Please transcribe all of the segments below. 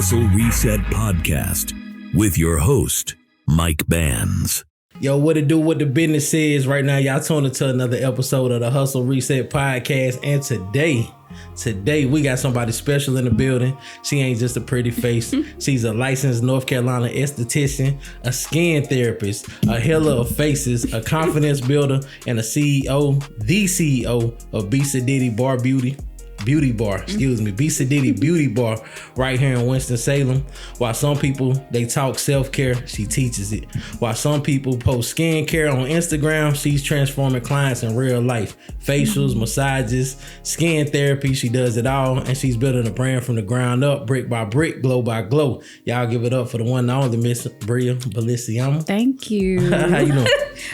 Hustle Reset Podcast with your host, Mike Bands. Yo, what it do, what the business is right now. Y'all tuned into another episode of the Hustle Reset Podcast. And today we got somebody special in the building. She ain't just a pretty face. She's a licensed North Carolina esthetician, a skin therapist, a healer of faces, a confidence builder, and the CEO of B. Sadiddy Beauty Bar, B. Sadiddy Beauty Bar right here in Winston-Salem. While some people, they talk self-care, she teaches it. While some people post skincare on Instagram, she's transforming clients in real life. Facials, massages, skin therapy, she does it all. And she's building a brand from the ground up, brick by brick, glow by glow. Y'all give it up for the one and only Miss Bria, Belissima. Thank you. How you doing?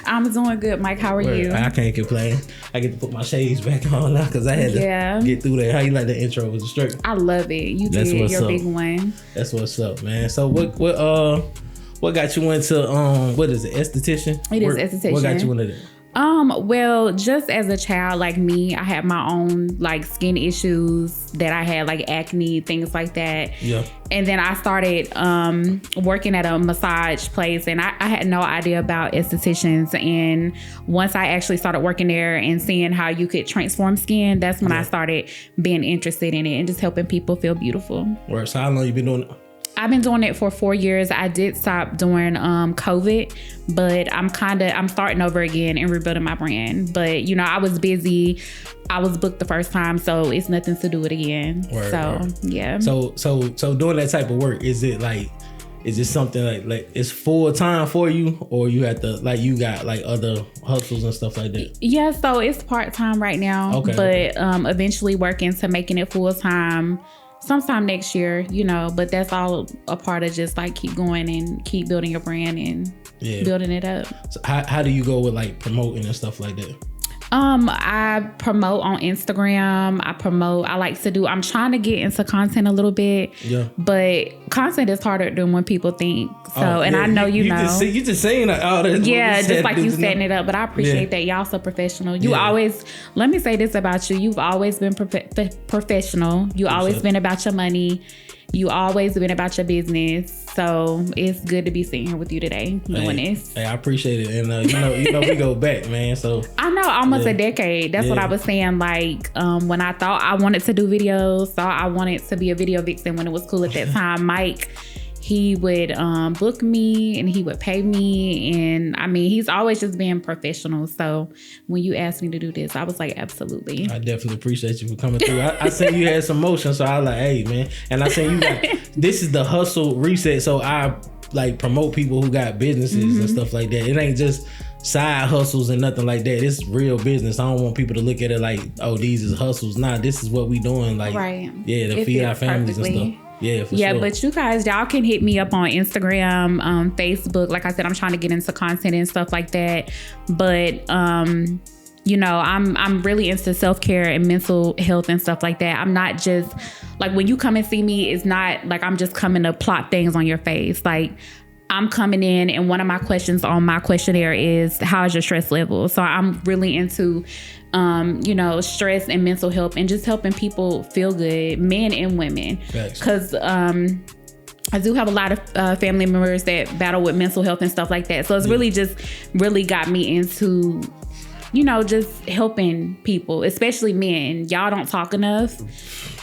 I'm doing good, Mike. How are you? I can't complain. I get to put my shades back on now because I had to get through that. How you like the intro? Was it straight? I love it. You That's did your up. big one. That's what's up, man. So what got you into what is it? Esthetician? It is esthetician. What got you into that? Well, just as a child, like me, I had my own like skin issues that I had, like acne, things like that. Yeah. And then I started working at a massage place, and I had no idea about estheticians. And once I actually started working there and seeing how you could transform skin, that's when I started being interested in it and just helping people feel beautiful. Right. So how long you been doing it? I've been doing it for 4 years. I did stop during COVID, but I'm starting over again and rebuilding my brand. But I was busy. I was booked the first time, so it's nothing to do it again. Yeah. So doing that type of work, is it something like it's full time for you, or you have to you got like other hustles and stuff like that? Yeah, so it's part time right now. Okay. But eventually working to making it full time sometime next year, but that's all a part of just like keep going and keep building your brand and building it up. So how do you go with like promoting and stuff like that? I promote on Instagram. I'm trying to get into content a little bit. Yeah. But content is harder than when people think. So, I know you know. You just saying all that. Yeah, just like you setting it up. But I appreciate that. Y'all so professional. You always, let me say this about you. You've always been professional. You always been about your money. You always been about your business. So it's good to be sitting here with you today doing this. Hey, I appreciate it. And we go back, man. So I know almost a decade. That's what I was saying. Like when I thought I wanted to do videos, thought I wanted to be a video vixen when it was cool at that time, Mike, he would book me and he would pay me. And I mean, he's always just been professional. So when you asked me to do this, I was like, absolutely. I definitely appreciate you for coming through. I seen you had some motion, so I was like, hey, man. And I seen you this is the Hustle Reset. So I like promote people who got businesses and stuff like that. It ain't just side hustles and nothing like that. It's real business. I don't want people to look at it like, oh, these is hustles. Nah, this is what we doing. Like, to feed our families and stuff. Yeah, for sure. But you guys, y'all can hit me up on Instagram, Facebook. Like I said, I'm trying to get into content and stuff like that. But I'm really into self-care and mental health and stuff like that. I'm not just like, when you come and see me, it's not like I'm just coming to plot things on your face. Like, I'm coming in and one of my questions on my questionnaire is, how is your stress level? So I'm really into stress and mental health and just helping people feel good, men and women. Because I do have a lot of family members that battle with mental health and stuff like that. So it's really got me into just helping people, especially men. Y'all don't talk enough.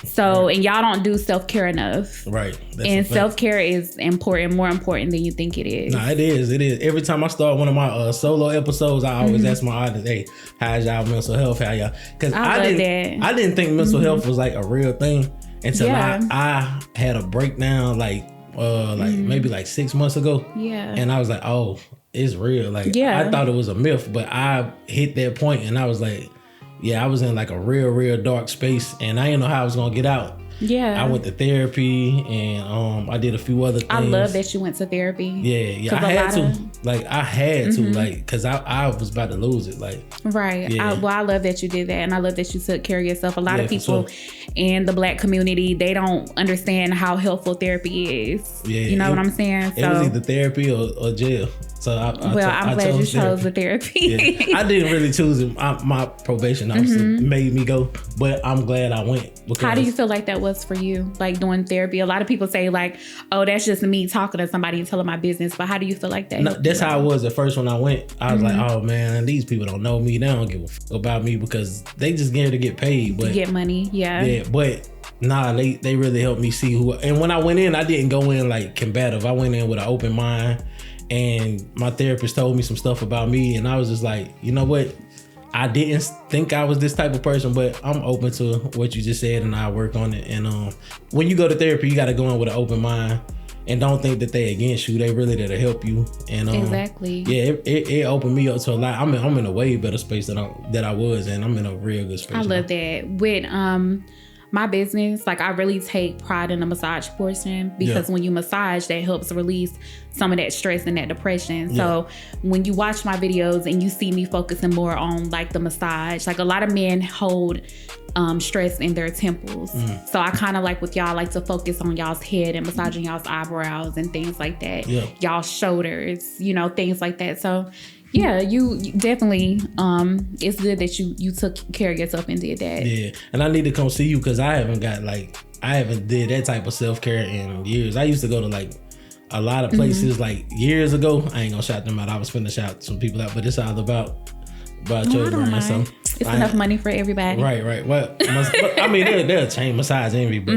So, and y'all don't do self-care enough. Right. And self-care is important, more important than you think it is. Nah, it is. It is. Every time I start one of my solo episodes, I always ask my audience, hey, how's y'all mental health? How y'all? Because I didn't think mental health was like a real thing until I had a breakdown maybe like 6 months ago. Yeah. And I was like, oh, it's real. Like, I thought it was a myth, but I hit that point and I was like, I was in like a real dark space and I didn't know how I was going to get out. Yeah. I went to therapy and I did a few other things. I love that you went to therapy. Yeah. I had to, because I was about to lose it. Like, right. Yeah. I love that you did that. And I love that you took care of yourself. A lot of people in the Black community, they don't understand how helpful therapy is. Yeah. You know what I'm saying? It was either therapy or jail. So I'm glad you chose the therapy. Yeah. I didn't really choose it. My probation officer made me go, but I'm glad I went. Because how do you feel like that was for you, like doing therapy? A lot of people say like, oh, that's just me talking to somebody and telling my business. But how do you feel like that? No, that's how it was at first when I went. I was like, oh man, these people don't know me. They don't give a fuck about me because they just here to get paid. But get money, yeah. But nah, they really helped me see who. And when I went in, I didn't go in like combative. I went in with an open mind. And my therapist told me some stuff about me, and I was just like, you know what? I didn't think I was this type of person, but I'm open to what you just said, and I work on it. And when you go to therapy, you got to go in with an open mind, and don't think that they against you. They really there to help you. And exactly. Yeah, it opened me up to a lot. I'm in a way better space than I was, and I'm in a real good space. I love that. With my business, like I really take pride in the massage portion because when you massage, that helps release some of that stress and that depression. So when you watch my videos and you see me focusing more on like the massage, like a lot of men hold stress in their temples. So I kind of like with y'all like to focus on y'all's head and massaging y'all's eyebrows and things like that. Y'all's shoulders, you know, things like that. So yeah, you definitely, it's good that you took care of yourself and did that. Yeah, and I need to come see you because I haven't did that type of self-care in years. I used to go to like a lot of places like years ago. I ain't gonna shout them out. I was finna shout some people out, but it's all about your brand. So it's enough money for everybody. Right. Well, I mean, they'll change massage envy, but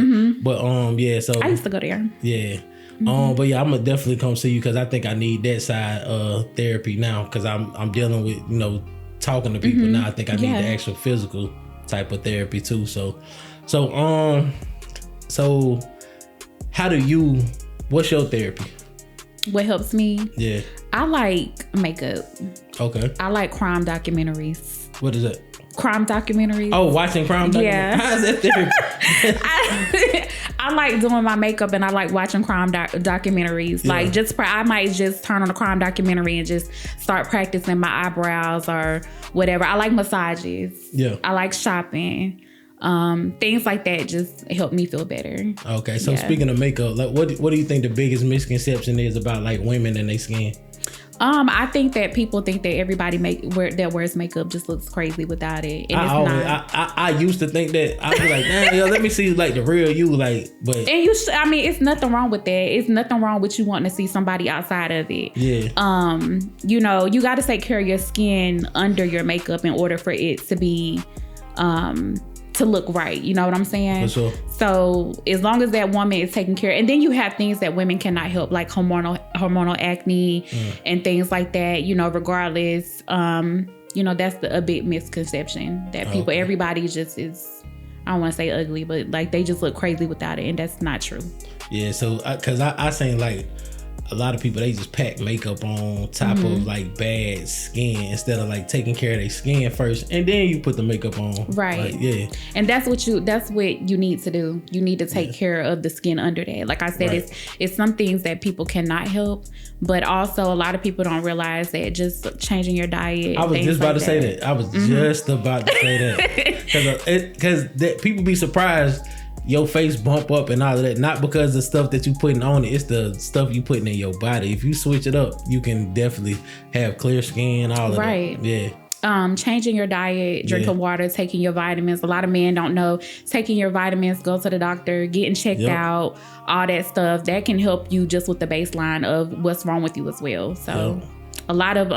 yeah. So I used to go there. Yeah. But yeah, I'm gonna definitely come see you because I think I need that side of therapy now because I'm dealing with, you know, talking to people now. I think I need the actual physical type of therapy too. So how do you? What's your therapy? What helps me? Yeah, I like makeup. Okay. I like crime documentaries. What is that? Crime documentaries. Oh, watching crime documentaries. Yeah. How's that therapy? I like doing my makeup and I like watching crime documentaries. Yeah. Like I might just turn on a crime documentary and just start practicing my eyebrows or whatever. I like massages. Yeah. I like shopping. Things like that just help me feel better. Okay, so speaking of makeup, like what do you think the biggest misconception is about like women and their skin? I think that people think that everybody that wears makeup just looks crazy without it, and I used to think that. I was like, man, let me see like the real you, like. But and it's nothing wrong with that. It's nothing wrong with you wanting to see somebody outside of it. Yeah. You know, you got to take care of your skin under your makeup in order for it to be, to look right. You know what I'm saying? For sure. So as long as that woman is taking care, and then you have things that women cannot help, like hormonal acne and things like that, you know, regardless, you know, that's a big misconception that people, everybody just is, I don't want to say ugly, but like they just look crazy without it. And that's not true. Yeah. So, cause I seen like, a lot of people, they just pack makeup on top of like bad skin instead of like taking care of their skin first and then you put the makeup on. Right. Like, yeah. And that's what you need to do. You need to take care of the skin under that. Like I said, it's some things that people cannot help, but also a lot of people don't realize that just changing your diet. I was just about to say that. I was just about to say that. Because people be surprised your face bump up and all of that, not because the stuff that you putting on it, it's the stuff you putting in your body. If you switch it up, you can definitely have clear skin, all of that. Yeah. Changing your diet, drinking water, taking your vitamins. A lot of men don't know taking your vitamins, go to the doctor, getting checked out, all that stuff. That can help you just with the baseline of what's wrong with you as well. So a lot of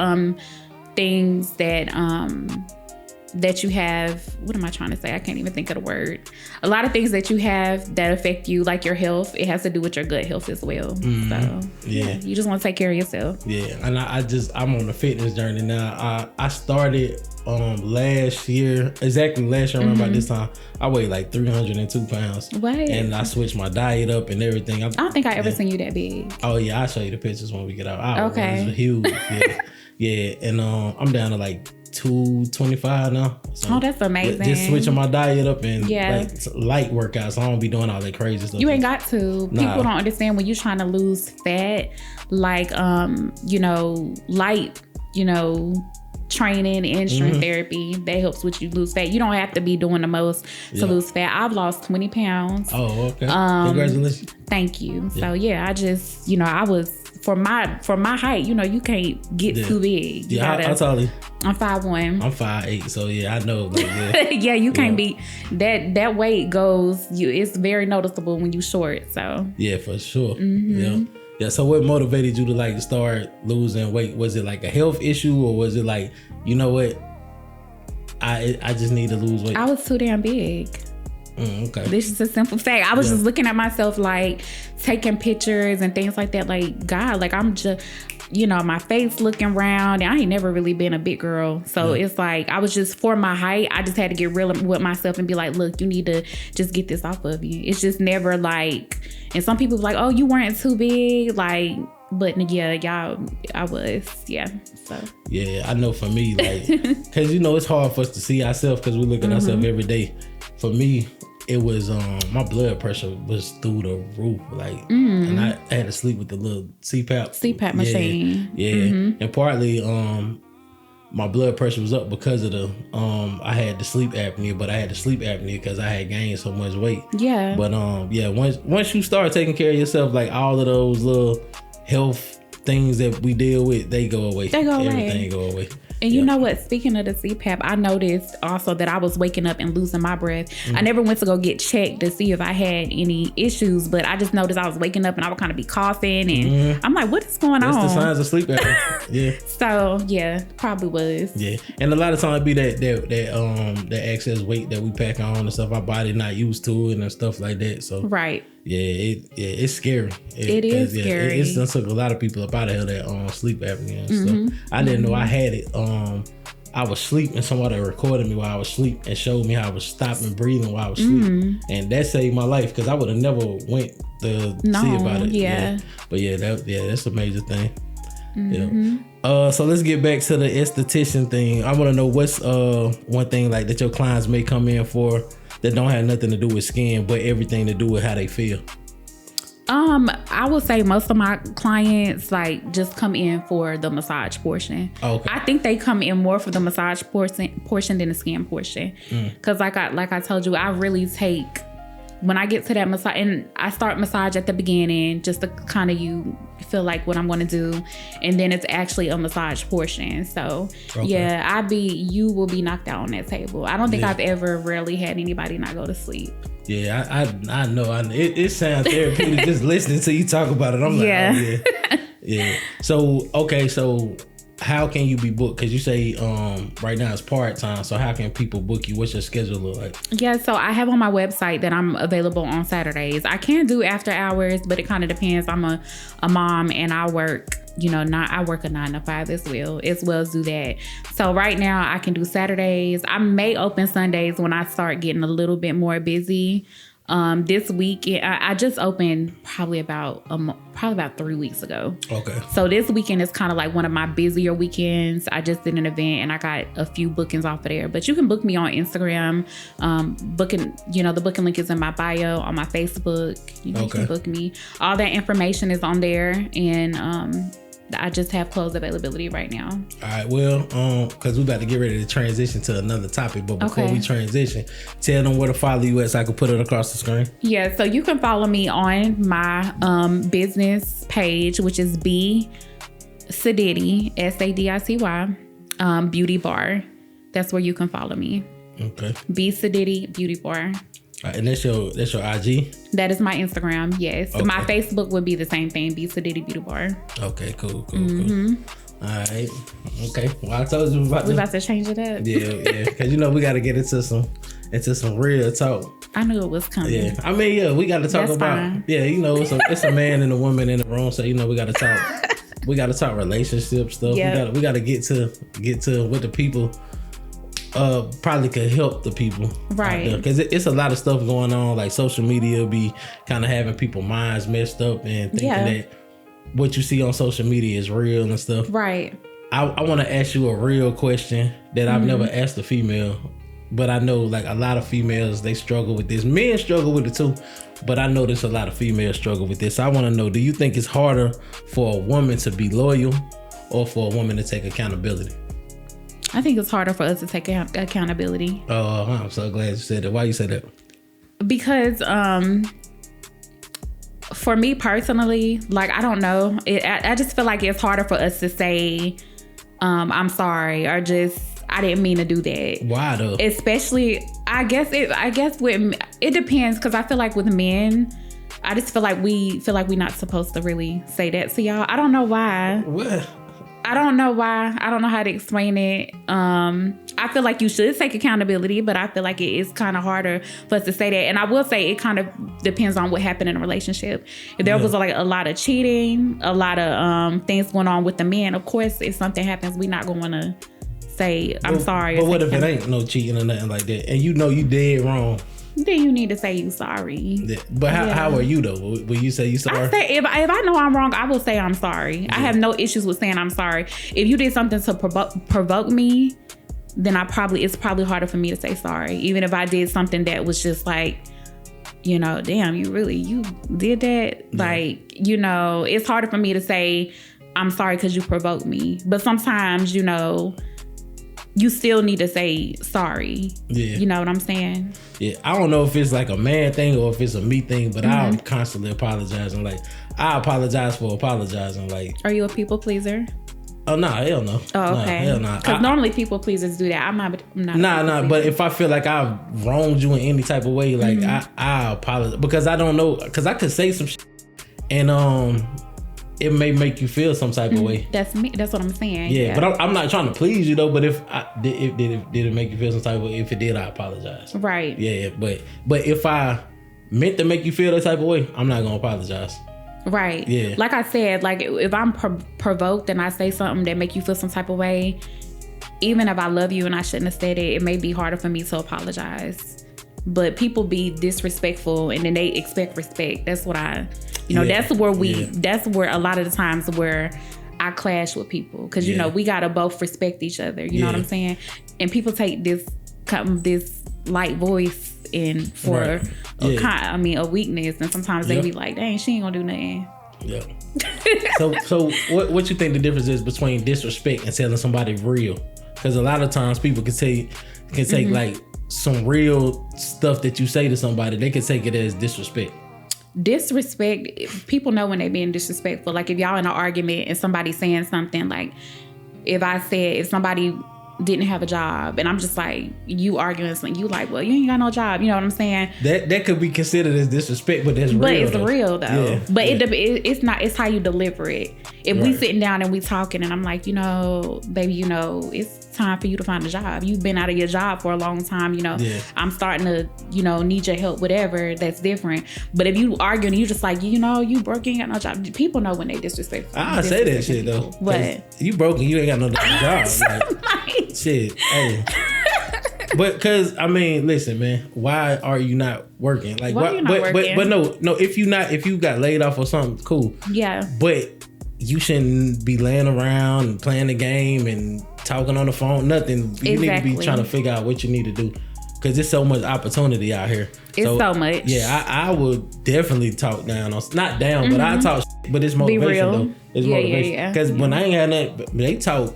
things that you have, what am I trying to say? I can't even think of the word. A lot of things that you have that affect you, like your health, it has to do with your gut health as well. So you just want to take care of yourself. Yeah, and I'm on a fitness journey now. I started last year around about this time. I weighed like 302 pounds. What? And I switched my diet up and everything. I don't think I ever seen you that big. Oh yeah, I'll show you the pictures when we get out. Okay. It's huge. Yeah, and I'm down to like 225 now. So that's amazing. Just switching my diet up and like light workouts. So I don't be doing all that crazy stuff. You ain't got to. People don't understand when you're trying to lose fat, like you know, light, you know, training and strength therapy that helps with you lose fat. You don't have to be doing the most to lose fat. I've lost 20 pounds. Oh, okay. Congratulations. Thank you. So I just, you know, I was for my height, you know, you can't get too big. How tall are you? I'm 5'1". I'm 5'8", so yeah, I know. Like, yeah, yeah, you can't be that weight goes. It's very noticeable when you short. So yeah, for sure. Yeah. So what motivated you to like start losing weight? Was it like a health issue, or was it like, you know what, I just need to lose weight? I was too damn big. Okay. This is a simple fact. I was just looking at myself, like taking pictures and things like that. Like, God, like I'm just, you know, my face looking round. And I ain't never really been a big girl. So it's like, I was just, for my height, I just had to get real with myself and be like, look, you need to just get this off of you. It's just never like, and some people like, oh, you weren't too big. Like, but yeah, y'all, I was, yeah. So yeah, I know for me, like, cause you know, it's hard for us to see ourselves because we look at ourselves every day. For me, it was my blood pressure was through the roof, like, and I had to sleep with the little CPAP machine. Yeah, and partly my blood pressure was up because of the I had the sleep apnea, but I had the sleep apnea because I had gained so much weight. Yeah. But once you start taking care of yourself, like all of those little health things that we deal with, they go away. Everything go away. And you know what? Speaking of the CPAP, I noticed also that I was waking up and losing my breath. I never went to go get checked to see if I had any issues, but I just noticed I was waking up and I would kind of be coughing, and I'm like, what is going on? That's the signs of sleep apnea. Yeah. So yeah, probably was. Yeah, and a lot of times it be that excess weight that we pack on and stuff. Our body not used to it and stuff like that. So right. Yeah, it's scary. It is scary. It's done took a lot of people up out of here that sleep apnea and stuff. I didn't know I had it. I was asleep and somebody recorded me while I was asleep and showed me how I was stopping breathing while I was asleep, and that saved my life because I would have never went to see about it. Yeah. But that's a major thing. Yeah. So let's get back to the esthetician thing. I want to know what's one thing like that your clients may come in for that don't have nothing to do with skin, but everything to do with how they feel. I would say most of my clients like just come in for the massage portion. Okay. I think they come in more for the massage portion than the skin portion. Cause like I told you, I really take, when I get to that massage, and I start massage at the beginning just to kind of you feel like what I'm going to do, and then it's actually a massage portion. So yeah, you will be knocked out on that table. I don't think I've ever really had anybody not go to sleep. Yeah, I know. It sounds therapeutic just listening to you talk about it. I'm like, yeah. So how can you be booked? Because you say right now it's part-time. So how can people book you? What's your schedule look like? Yeah, so I have on my website that I'm available on Saturdays. I can do after hours, but it kind of depends. I'm a mom and I work, I work a 9 to 5 as well as do that. So right now I can do Saturdays. I may open Sundays when I start getting a little bit more busy. This week, I just opened probably about 3 weeks ago. Okay. So this weekend is kind of like one of my busier weekends. I just did an event and I got a few bookings off of there. But you can book me on Instagram. Booking, the booking link is in my bio on my Facebook. You can book me. All that information is on there, and I just have closed availability right now. All right, well, because we're about to get ready to transition to another topic, but before we transition, tell them where to follow you at so I can put it across the screen. Yeah, so you can follow me on my business page, which is B Saditti, SADITY, Beauty Bar. That's where you can follow me. Okay. B Saditti Beauty Bar. And that's your IG? That is my Instagram, yes. Okay. My Facebook would be the same thing, B Saditti Beauty Bar. Okay, cool. All right. Okay. Well, I told you we about to change it up. Yeah. Because we got to get into some real talk. I knew it was coming. Yeah. I mean, we got to talk about. Fine. Yeah, it's a man and a woman in the room, so we got to talk. We got to talk relationship stuff. Yep. We got to get to what the people probably could help the people, right? Because it's a lot of stuff going on. Like social media be kind of having people's minds messed up and thinking that what you see on social media is real and stuff. Right. I want to ask you a real question that I've never asked a female, but I know like a lot of females, they struggle with this. Men struggle with it too, but I know there's a lot of females struggle with this. So I want to know, do you think it's harder for a woman to be loyal or for a woman to take accountability? I think it's harder for us to take accountability. Oh, I'm so glad you said that. Why you say that? Because For me personally, like, I don't know. I just feel like it's harder for us to say, I'm sorry, or just, I didn't mean to do that. Why though? Especially, I guess with, it depends, because I feel like with men, I just feel like we're not supposed to really say that to y'all. I don't know why. What? I don't know why. I don't know how to explain it. I feel like you should take accountability, but I feel like it is kind of harder for us to say that. And I will say it kind of depends on what happened in a relationship. If there was like a lot of cheating, a lot of things going on with the men, of course, if something happens, we're not going to say, I'm sorry. But what if it ain't no cheating or nothing like that, and you know you dead wrong? Then you need to say you sorry. Yeah. But how are you though? Will you say you sorry? I say if I know I'm wrong, I will say I'm sorry. Yeah. I have no issues with saying I'm sorry. If you did something to provoke me, then it's probably harder for me to say sorry. Even if I did something that was just like, you know, damn, you did that. Yeah. Like, you know, it's harder for me to say I'm sorry because you provoked me. But sometimes, you know, you still need to say sorry. Yeah. You know what I'm saying? Yeah. I don't know if it's like a man thing or if it's a me thing, but I'm constantly apologizing. Like, I apologize for apologizing. Like, are you a people pleaser? Oh, no, hell no. Oh, okay. Nah, hell no. Because normally people pleasers do that. I'm not. Nah. But if I feel like I've wronged you in any type of way, like I apologize, because I don't know, because I could say some shit and it may make you feel some type of way. That's me. That's what I'm saying. Yeah. But I'm not trying to please you though. But if did it make you feel some type of way? If it did, I apologize. Right. Yeah. But if I meant to make you feel that type of way, I'm not gonna apologize. Right. Yeah. Like I said, like if I'm provoked and I say something that make you feel some type of way, even if I love you and I shouldn't have said it, it may be harder for me to apologize. But people be disrespectful and then they expect respect. That's what that's where a lot of the times where I clash with people. Because, you know, we got to both respect each other. You know what I'm saying? And people take this light voice in for a weakness. And sometimes they be like, dang, she ain't gonna do nothing. Yeah. So what you think the difference is between disrespect and telling somebody real? Because a lot of times people can take like some real stuff that you say to somebody, they can take it as disrespect. Disrespect, people know when they're being disrespectful. Like if y'all in an argument and somebody's saying something, like if somebody didn't have a job and I'm just like, you arguing something, you like, well, you ain't got no job, you know what I'm saying? That could be considered as disrespect, but that's real. But it's real though. Yeah, but it's not, it's how you deliver it. If we sitting down and we talking and I'm like, you know, baby, you know, it's time for you to find a job. You've been out of your job for a long time, you know. I'm starting to, you know, need your help, whatever, that's different. But if you arguing, you just like, you know, you broke, you ain't got no job. People know when they disrespectful. I say that shit though. What? You broken, you ain't got no job. Like, shit, hey. But because I mean, listen, man, why are you not working? Like, why are you not working? But no, if you got laid off or something, cool. Yeah. But you shouldn't be laying around and playing the game and talking on the phone. Nothing. You need to be trying to figure out what you need to do, because there's so much opportunity out here. It's so much. Yeah, I would definitely talk down on, not down, but I talk. But it's motivation though. It's motivation. Because when I ain't had nothing, they talk.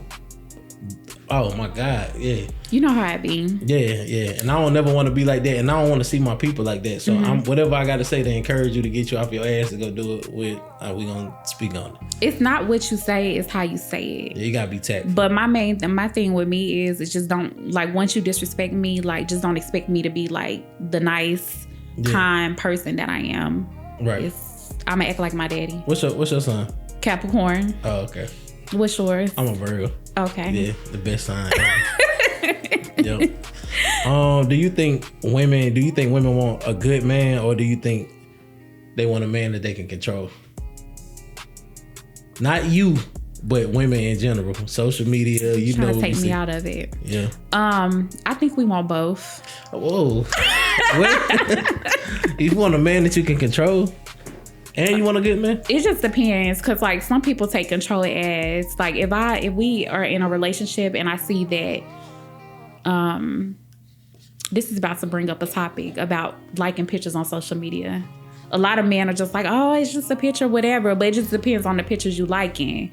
Oh my God, yeah. You know how I be. Yeah. And I don't never want to be like that. And I don't want to see my people like that. So whatever I got to say to encourage you to get you off your ass to go do it with, we going to speak on it. It's not what you say, it's how you say it. Yeah, you got to be tactful. But my thing with me is, it's just don't, like, once you disrespect me, like, just don't expect me to be like the nice, kind person that I am. Right. I'm going to act like my daddy. What's your son? Capricorn. Oh, okay. What's yours? I'm a Virgo. Okay. Yeah, the best sign. Yep. Do you think women want a good man, or do you think they want a man that they can control? Not you, but women in general. Social media, you know. Trying to take me out of it. Yeah. I think we want both. Whoa. You want a man that you can control? And you want a good man? It just depends, because like some people take control as like if we are in a relationship and I see that this is about to bring up a topic about liking pictures on social media. A lot of men are just like, oh, it's just a picture, whatever, but it just depends on the pictures you liking.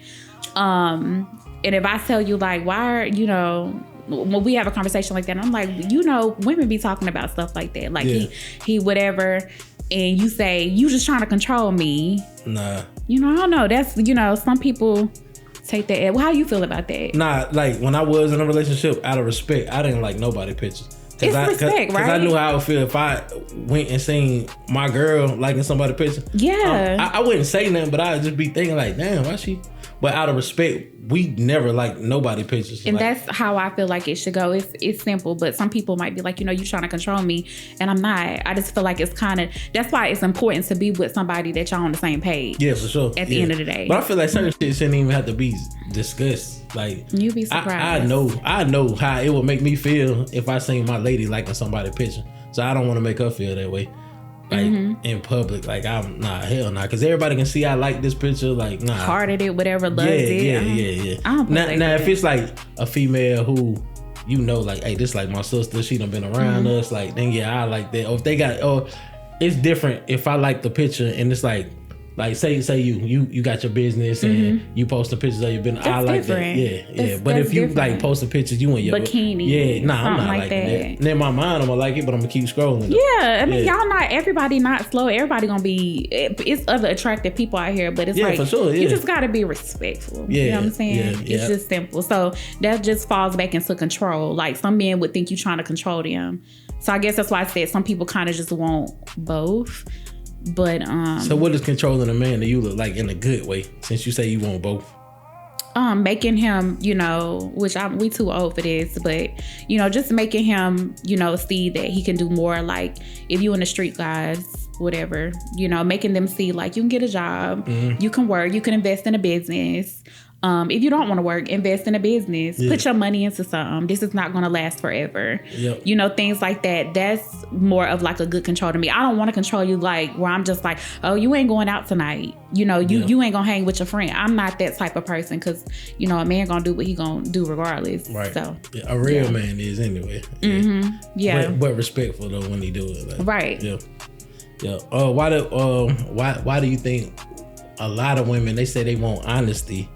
And if I tell you like, why are, you know, when we have a conversation like that, I'm like, you know, women be talking about stuff like that, like he whatever. and you say, you just trying to control me. Nah. I don't know. That's, some people take that. Well, how you feel about that? Nah, like when I was in a relationship, out of respect, I didn't like nobody pictures. It's respect, right? Because I knew how I would feel if I went and seen my girl liking somebody's picture. Yeah. I wouldn't say nothing, but I'd just be thinking like, damn, why she? But out of respect, we never like nobody pictures. And like, that's how I feel like it should go. It's simple, but some people might be like, you trying to control me, and I'm not. I just feel like it's kind of, that's why it's important to be with somebody that y'all on the same page. Yeah, for sure. At the end of the day. But I feel like certain shit shouldn't even have to be discussed. Like, you'd be surprised. I know how it would make me feel if I seen my lady liking somebody's picture. So I don't want to make her feel that way. Like in public, like hell nah, because everybody can see I like this picture. Like nah, hearted it, whatever, loved it. Yeah. I don't now if it's like a female who like, hey, this like my sister, she done been around us, like then I like that. Or if they got, it's different if I like the picture and it's like say you got your business and you posting pictures of your business. I like different. That. Yeah. But if you like posting pictures, you in your bikini, I'm not liking that. And in my mind, I'm gonna like it, but I'm gonna keep scrolling. Yeah, I mean, y'all everybody not slow. Everybody gonna be. It's other attractive people out here, but it's like for sure, you just gotta be respectful. Yeah, you know what I'm saying? It's just simple. So that just falls back into control. Like some men would think you trying to control them. So I guess that's why I said some people kind of just want both. But so what is controlling a man that you look like in a good way, since you say you want both? Making him, which we too old for this, but just making him, see that he can do more. Like if you in the street, guys, whatever, making them see like you can get a job, you can work, you can invest in a business. If you don't want to work, invest in a business. Put your money into something. This is not going to last forever. Yep. Things like that. That's more of like a good control to me. I don't want to control you like where I'm just like, oh, you ain't going out tonight. You ain't going to hang with your friend. I'm not that type of person because, a man going to do what he going to do regardless. Right. So a real man is anyway. Yeah. But respectful though when he do it. Like, right. Yeah. Yeah. Why do you think a lot of women, they say they want honesty,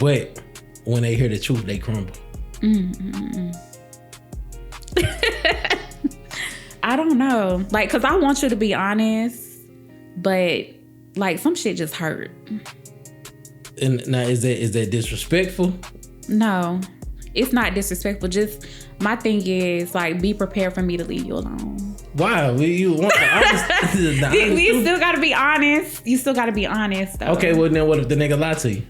but when they hear the truth, they crumble? I don't know. Like, because I want you to be honest, but like some shit just hurt. And now, is that disrespectful? No, it's not disrespectful. Just my thing is like, be prepared for me to leave you alone. Why? You want the honest? You still got to be honest. You still got to be honest, though. Okay, well then what if the nigga lie to you?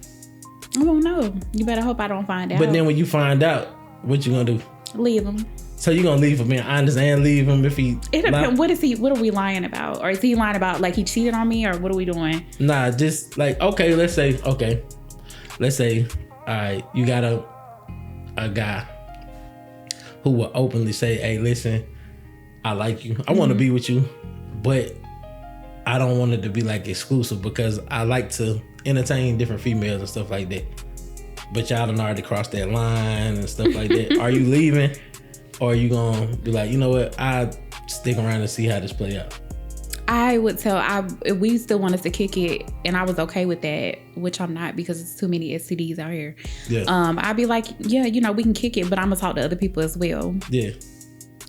I don't know. You better hope I don't find out. But then when you find out, what you gonna do? Leave him. So you gonna leave him being honest and leave him if he? It depends. What are we lying about? Or is he lying about like he cheated on me, or what are we doing? Nah, just like let's say, all right, you got a guy who will openly say, hey, listen, I like you. I want to be with you, but I don't want it to be like exclusive because I like to entertain different females and stuff like that. But y'all done already crossed that line and stuff like that. Are you leaving? Or are you gonna be like, you know what, I stick around and see how this play out? I would if we still want us to kick it and I was okay with that, which I'm not because it's too many STDs out here. Yeah. I'd be like, yeah, we can kick it, but I'm gonna talk to other people as well. Yeah.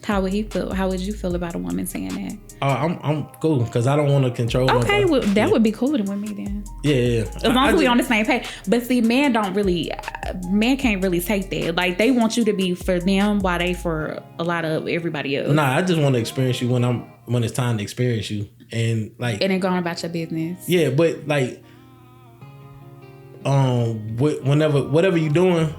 How would he feel? How would you feel about a woman saying that? I'm cool because I don't want to control. Okay, well, that would be cooler with me then. Yeah. As long as we on the same page. But see, men can't really take that. Like they want you to be for them while they for a lot of everybody else. Nah, I just want to experience you when it's time to experience you and like. And then going about your business. Yeah, but like, whatever you're doing,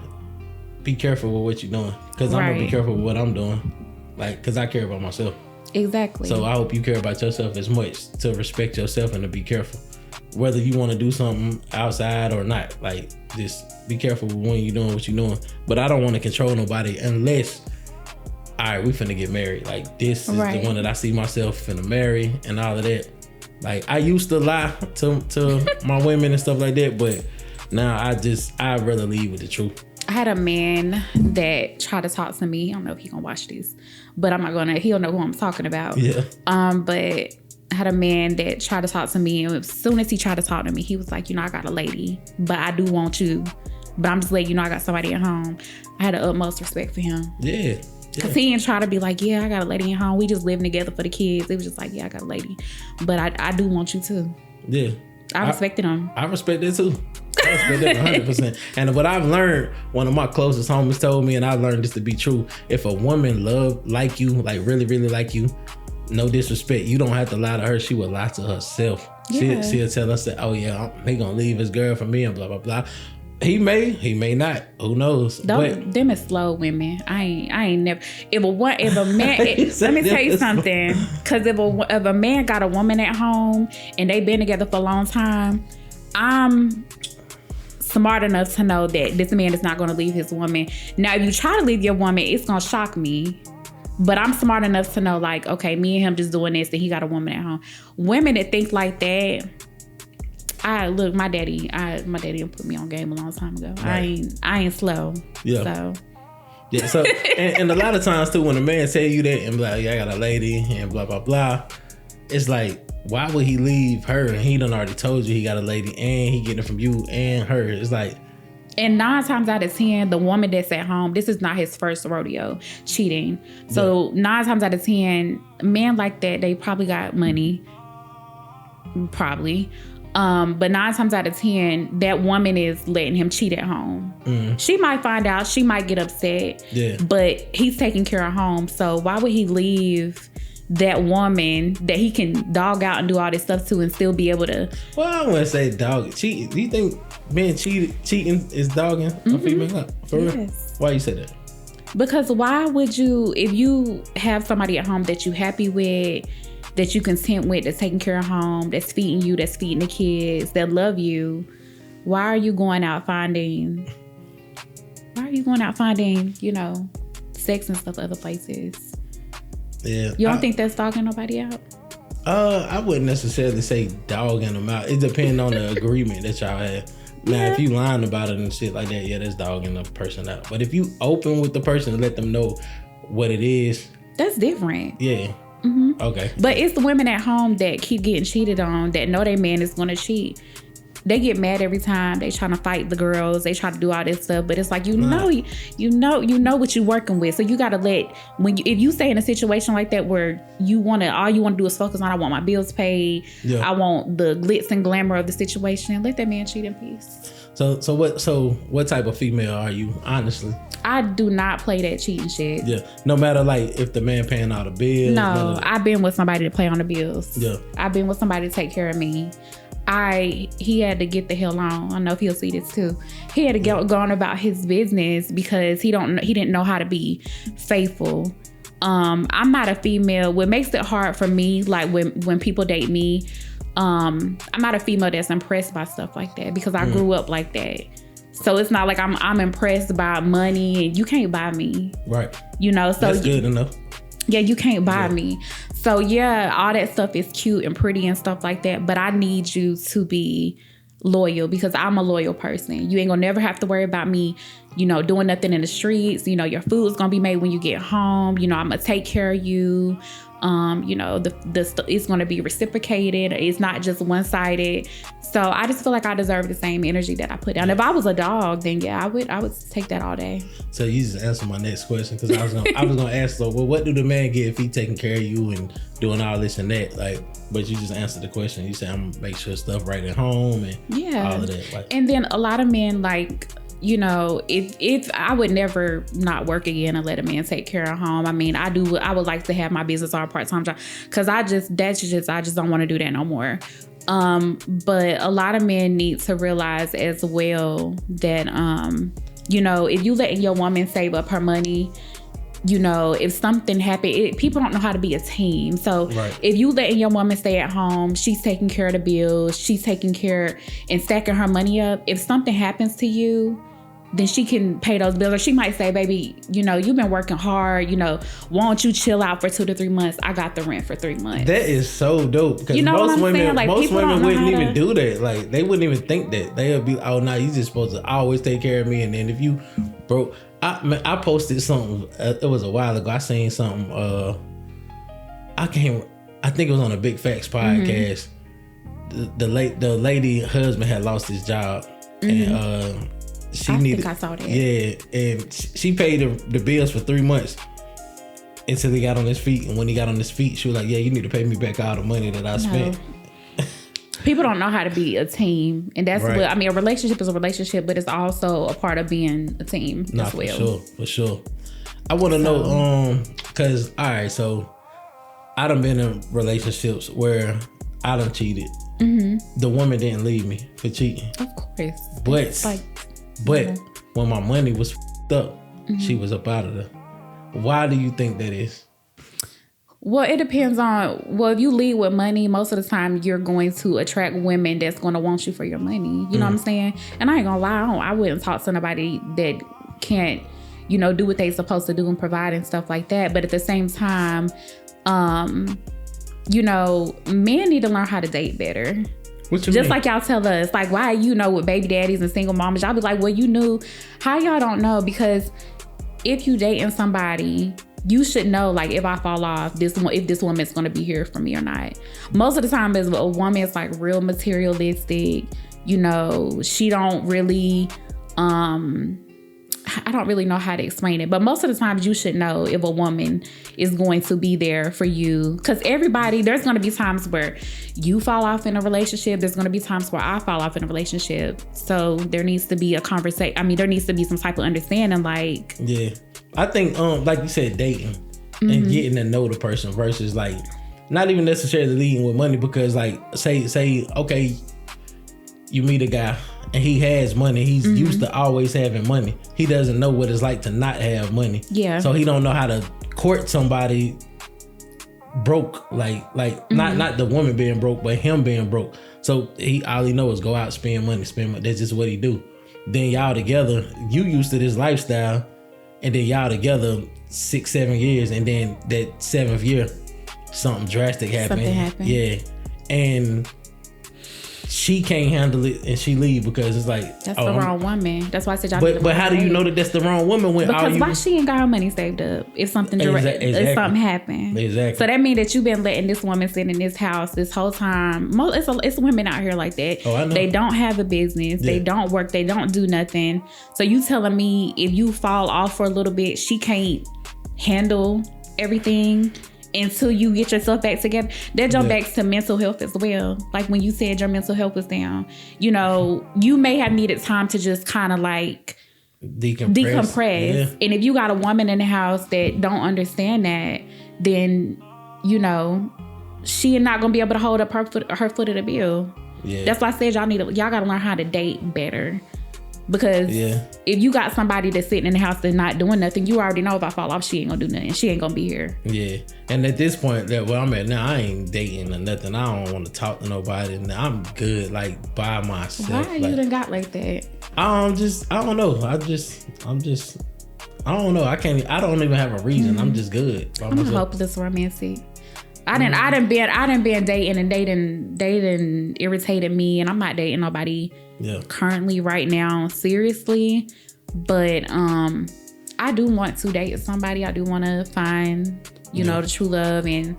be careful with what you're doing because I'm gonna be careful with what I'm doing. Like, because I care about myself. Exactly. So I hope you care about yourself as much to respect yourself and to be careful. Whether you want to do something outside or not. Like, just be careful when you're doing what you're doing. But I don't want to control nobody unless, all right, we finna get married. Like, this is the one that I see myself finna marry and all of that. Like, I used to lie to my women and stuff like that. But now I'd rather leave with the truth. I had a man that tried to talk to me. I don't know if he's gonna watch this, but he'll know who I'm talking about. Yeah. But I had a man that tried to talk to me, and as soon as he tried to talk to me, he was like, I got a lady, but I do want you. But I'm just letting you know I got somebody at home. I had the utmost respect for him. Yeah. Cause he ain't try to be like, yeah, I got a lady in home. We just living together for the kids. It was just like, yeah, I got a lady, but I do want you too. Yeah, I respected him. I respect that too. I respect that 100%. And what I've learned, one of my closest homies told me, and I learned this to be true. If a woman like you, like really, really like you, no disrespect, you don't have to lie to her. She will lie to herself. Yeah. She'll tell us that, oh yeah, he gonna leave his girl for me and blah blah blah. He may not. Who knows? Them is slow women. I ain't never. If a man, let me tell you something. Because if a man got a woman at home and they been together for a long time, I'm smart enough to know that this man is not going to leave his woman. Now, if you try to leave your woman, it's going to shock me. But I'm smart enough to know, like, okay, me and him just doing this, and he got a woman at home. Women that think like that. My daddy put me on game a long time ago. Right. I ain't slow. Yeah. So and a lot of times too, when a man tell you that and be like, yeah, I got a lady and blah blah blah, it's like, why would he leave her? And he done already told you he got a lady and he getting it from you and her. It's like, and 9 times out of 10, the woman that's at home, this is not his first rodeo cheating. So 9 times out of 10, men like that, they probably got money. Probably. But 9 times out of 10, that woman is letting him cheat at home. She might find out, she might get upset, but he's taking care of home. So why would he leave that woman that he can dog out and do all this stuff to and still be able to? Well, I wouldn't say dog. Cheat. Do you think being cheating is dogging a female up? For real? Why you say that? Because why would you, if you have somebody at home that you happy with, that you content with, that's taking care of home, that's feeding you, that's feeding the kids, that love you, why are you going out finding, you know, sex and stuff other places? Yeah. You don't think that's dogging nobody out? I wouldn't necessarily say dogging them out. It depends on the agreement that y'all have. Now, if you lying about it and shit like that, yeah, that's dogging a person out. But if you open with the person and let them know what it is, that's different. Yeah. Okay. But it's the women at home that keep getting cheated on, that know their man is going to cheat. They get mad every time. They trying to fight the girls. They try to do all this stuff. But it's like, you know what you're working with. So you got to if you stay in a situation like that where all you want to do is focus on, I want my bills paid. Yeah. I want the glitz and glamour of the situation. Let that man cheat in peace. So what type of female are you, honestly? I do not play that cheating shit. Yeah. No matter like if the man paying all the bills. No, I've been with somebody to play on the bills. Yeah. I've been with somebody to take care of me. He had to get the hell on. I don't know if he'll see this too. He had to go on about his business because he didn't know how to be faithful. I'm not a female. What makes it hard for me, like when people date me, I'm not a female that's impressed by stuff like that because I grew up like that. So it's not like I'm impressed by money and you can't buy me. Right. You know, so that's good enough. Yeah, you can't buy me. So yeah, all that stuff is cute and pretty and stuff like that. But I need you to be loyal because I'm a loyal person. You ain't gonna never have to worry about me, you know, doing nothing in the streets. You know, your food's gonna be made when you get home. You know, I'm gonna take care of you. You know, it's gonna be reciprocated. It's not just one-sided. So I just feel like I deserve the same energy that I put down. If I was a dog, then yeah, I would take that all day. So you just answered my next question because I was gonna ask, so well, what do the man get if he taking care of you and doing all this and that? Like, but you just answered the question. You said I'm gonna make sure stuff right at home and all of that. Like, and then a lot of men like, you know, if I would never not work again and let a man take care of home. I mean, I would like to have my business or a part-time job because I just don't want to do that no more. But a lot of men need to realize as well that, you know, if you letting your woman save up her money, you know, if something happened, people don't know how to be a team. So if you letting your woman stay at home, she's taking care of the bills, she's taking care and stacking her money up. If something happens to you, then she can pay those bills. Or she might say, baby, you know, you've been working hard, you know, why don't you chill out for 2 to 3 months? I got the rent for 3 months. That is so dope. Because you know most women, like, most women wouldn't even do that. Like, they wouldn't even think that. They would be, oh, no, you just supposed to always take care of me. And then if you broke, I posted something, it was a while ago. I seen something, I think it was on a Big Facts podcast. The lady husband had lost his job. And, I think I saw that. Yeah, and she paid the bills for 3 months. until he got on his feet. And when he got on his feet, she was like, yeah, you need to pay me back all the money that I spent. People don't know how to be a team. And that's what, I mean, a relationship is a relationship, but it's also a part of being a team as well. For sure. I want to know, because, all right, so I done been in relationships where I done cheated. Mm-hmm. The woman didn't leave me for cheating. Of course. But when my money was f***ed up, she was up out of there. Why do you think that is? Well, it depends on, if you lead with money, most of the time you're going to attract women that's going to want you for your money. You know what I'm saying? And I ain't gonna lie, I wouldn't talk to nobody that can't, do what they supposed to do and provide and stuff like that. But at the same time, men need to learn how to date better. What you Just mean? like y'all tell us, like, why with baby daddies and single mamas, y'all be like, well, you knew. How y'all don't know? Because if you dating somebody, you should know, like, if I fall off, if this woman's going to be here for me or not. Most of the time, as a woman is like real materialistic, she don't really, I don't really know how to explain it, but most of the times you should know if a woman is going to be there for you. Because there's going to be times where you fall off in a relationship. There's going to be times where I fall off in a relationship. So there needs to be a conversation. I mean, there needs to be some type of understanding, like. Yeah. I think, like you said, dating and getting to know the person versus, like, not even necessarily leading with money, because, like, say, okay, you meet a guy and he has money. He's used to always having money. He doesn't know what it's like to not have money. Yeah. So he don't know how to court somebody broke, like not the woman being broke, but him being broke. So all he knows is go out, spend money. That's just what he do. Then y'all together, you used to this lifestyle, and then y'all together 6-7 years, and then that 7th year, something drastic happened. Yeah. And she can't handle it, and she leave because it's like, that's the wrong woman. That's why I said y'all. But how do you know that that's the wrong woman when why she ain't got her money saved up if something if something happened? Exactly. So that means that you've been letting this woman sit in this house this whole time. It's women out here like that. Oh, I know. They don't have a business. Yeah. They don't work. They don't do nothing. So you telling me if you fall off for a little bit, she can't handle everything until you get yourself back together. That jump back to mental health as well. Like when you said your mental health was down, you may have needed time to just kind of like decompress. Yeah. And if you got a woman in the house that don't understand that, then she not gonna be able to hold up her foot of the bill. Yeah. That's why I said y'all gotta learn how to date better. Because if you got somebody that's sitting in the house that's not doing nothing, you already know if I fall off, she ain't gonna do nothing. She ain't gonna be here. Yeah. And at this point, that where I'm at now, I ain't dating or nothing. I don't want to talk to nobody. I'm good, like, by myself. Why you done got like that? I don't know. I don't know. I don't even have a reason. I'm just good by myself. I'm hopeless romantic. I done been dating, and dating irritated me, and I'm not dating nobody currently right now, seriously. But I do want to date somebody. I do want to find, the true love and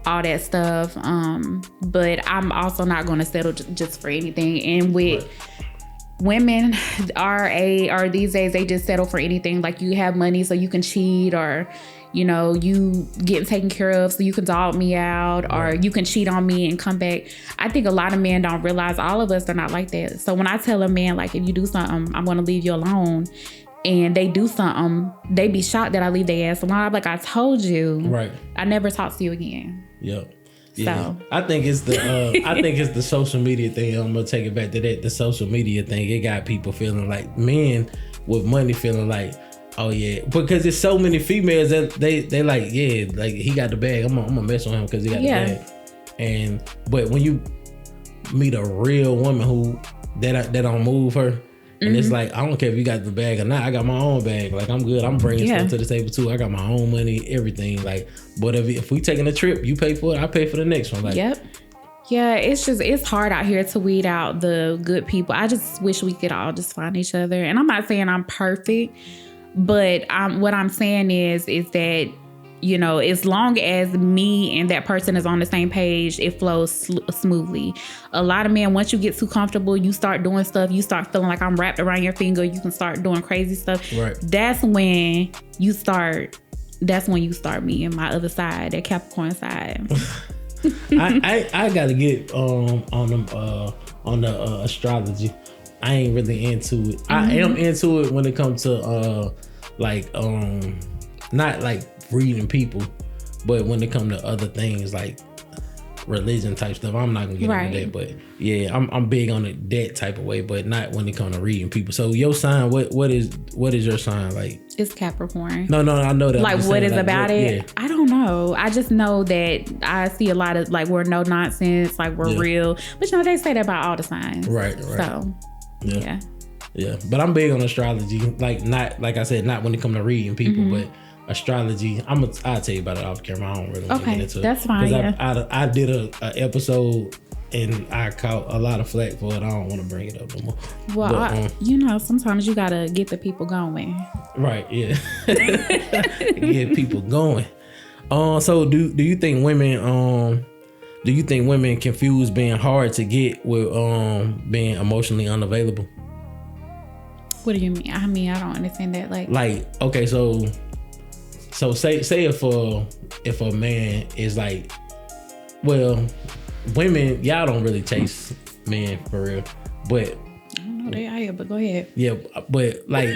all that stuff. But I'm also not going to settle just for anything. And with women are these days, they just settle for anything. Like, you have money so you can cheat, or you get taken care of so you can dog me out, or you can cheat on me and come back. I think a lot of men don't realize all of us are not like that. So when I tell a man, like, if you do something, I'm going to leave you alone, and they do something, they be shocked that I leave their ass alone. I'm like, I told you. Right. I never talk to you again. Yep. Yeah. So. I think it's the social media thing. I'm going to take it back to that. The social media thing, it got people feeling like, men with money feeling like, oh yeah, because there's so many females that they like, yeah, like, he got the bag. I'm gonna mess with him because he got the bag. But when you meet a real woman who that don't move her, and it's like, I don't care if you got the bag or not. I got my own bag. Like, I'm good. I'm bringing stuff to the table too. I got my own money, everything. Like, but if we taking a trip, you pay for it. I pay for the next one. Like, yep. Yeah, it's hard out here to weed out the good people. I just wish we could all just find each other. And I'm not saying I'm perfect. But what I'm saying is that, as long as me and that person is on the same page, it flows smoothly. A lot of men, once you get too comfortable, you start doing stuff, you start feeling like I'm wrapped around your finger, you can start doing crazy stuff. Right. That's when you start that's when you start meeting my other side, that Capricorn side. I gotta get on the astrology. I ain't really into it. I am into it when it comes to not like reading people, but when it comes to other things like religion type stuff, I'm not gonna get into that. But yeah, I'm big on it that type of way, but not when it comes to reading people. So your sign, what is your sign like? It's Capricorn. No, I know that. Like what is like, about it? Yeah. I don't know. I just know that I see a lot of like we're no nonsense, like we're real. But you know they say that about all the signs. Right. So yeah. But I'm big on astrology. Like not like I said, not when it comes to reading people, but astrology. I'll tell you about it off camera. I don't really want to get into it. That's fine. Because I did a episode and I caught a lot of flack for it. I don't want to bring it up no more. Well, but, sometimes you gotta get the people going. Right. Yeah. Get people going. So do you think women confuse being hard to get with being emotionally unavailable? What do you mean? I mean, I don't understand that. Like okay, so say if a man is like, well, women, y'all don't really chase men for real, but I don't know they out here, but go ahead. Yeah, but like,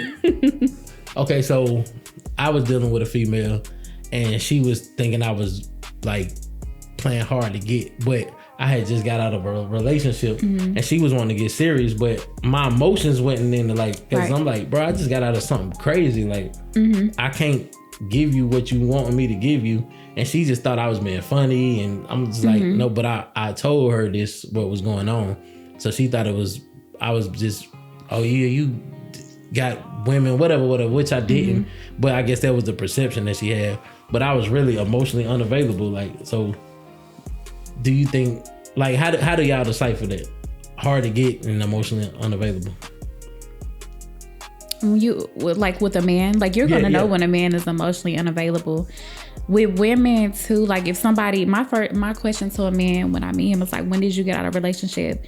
okay, so I was dealing with a female, and she was thinking I was like playing hard to get, but I had just got out of a relationship, and she was wanting to get serious, but my emotions went into like, because I'm like, bro, I just got out of something crazy, like I can't give you what you want me to give you. And she just thought I was being funny, and I'm just like, no, but I told her this, what was going on. So she thought I was just, oh yeah, you got women, whatever, which I didn't. But I guess that was the perception that she had. But I was really emotionally unavailable. Like, so do you think, like, how do y'all decipher that? Hard to get and emotionally unavailable. You like with a man, like you're gonna know when a man is emotionally unavailable. With women too, like if somebody, my question to a man when I meet him is like, when did you get out of a relationship?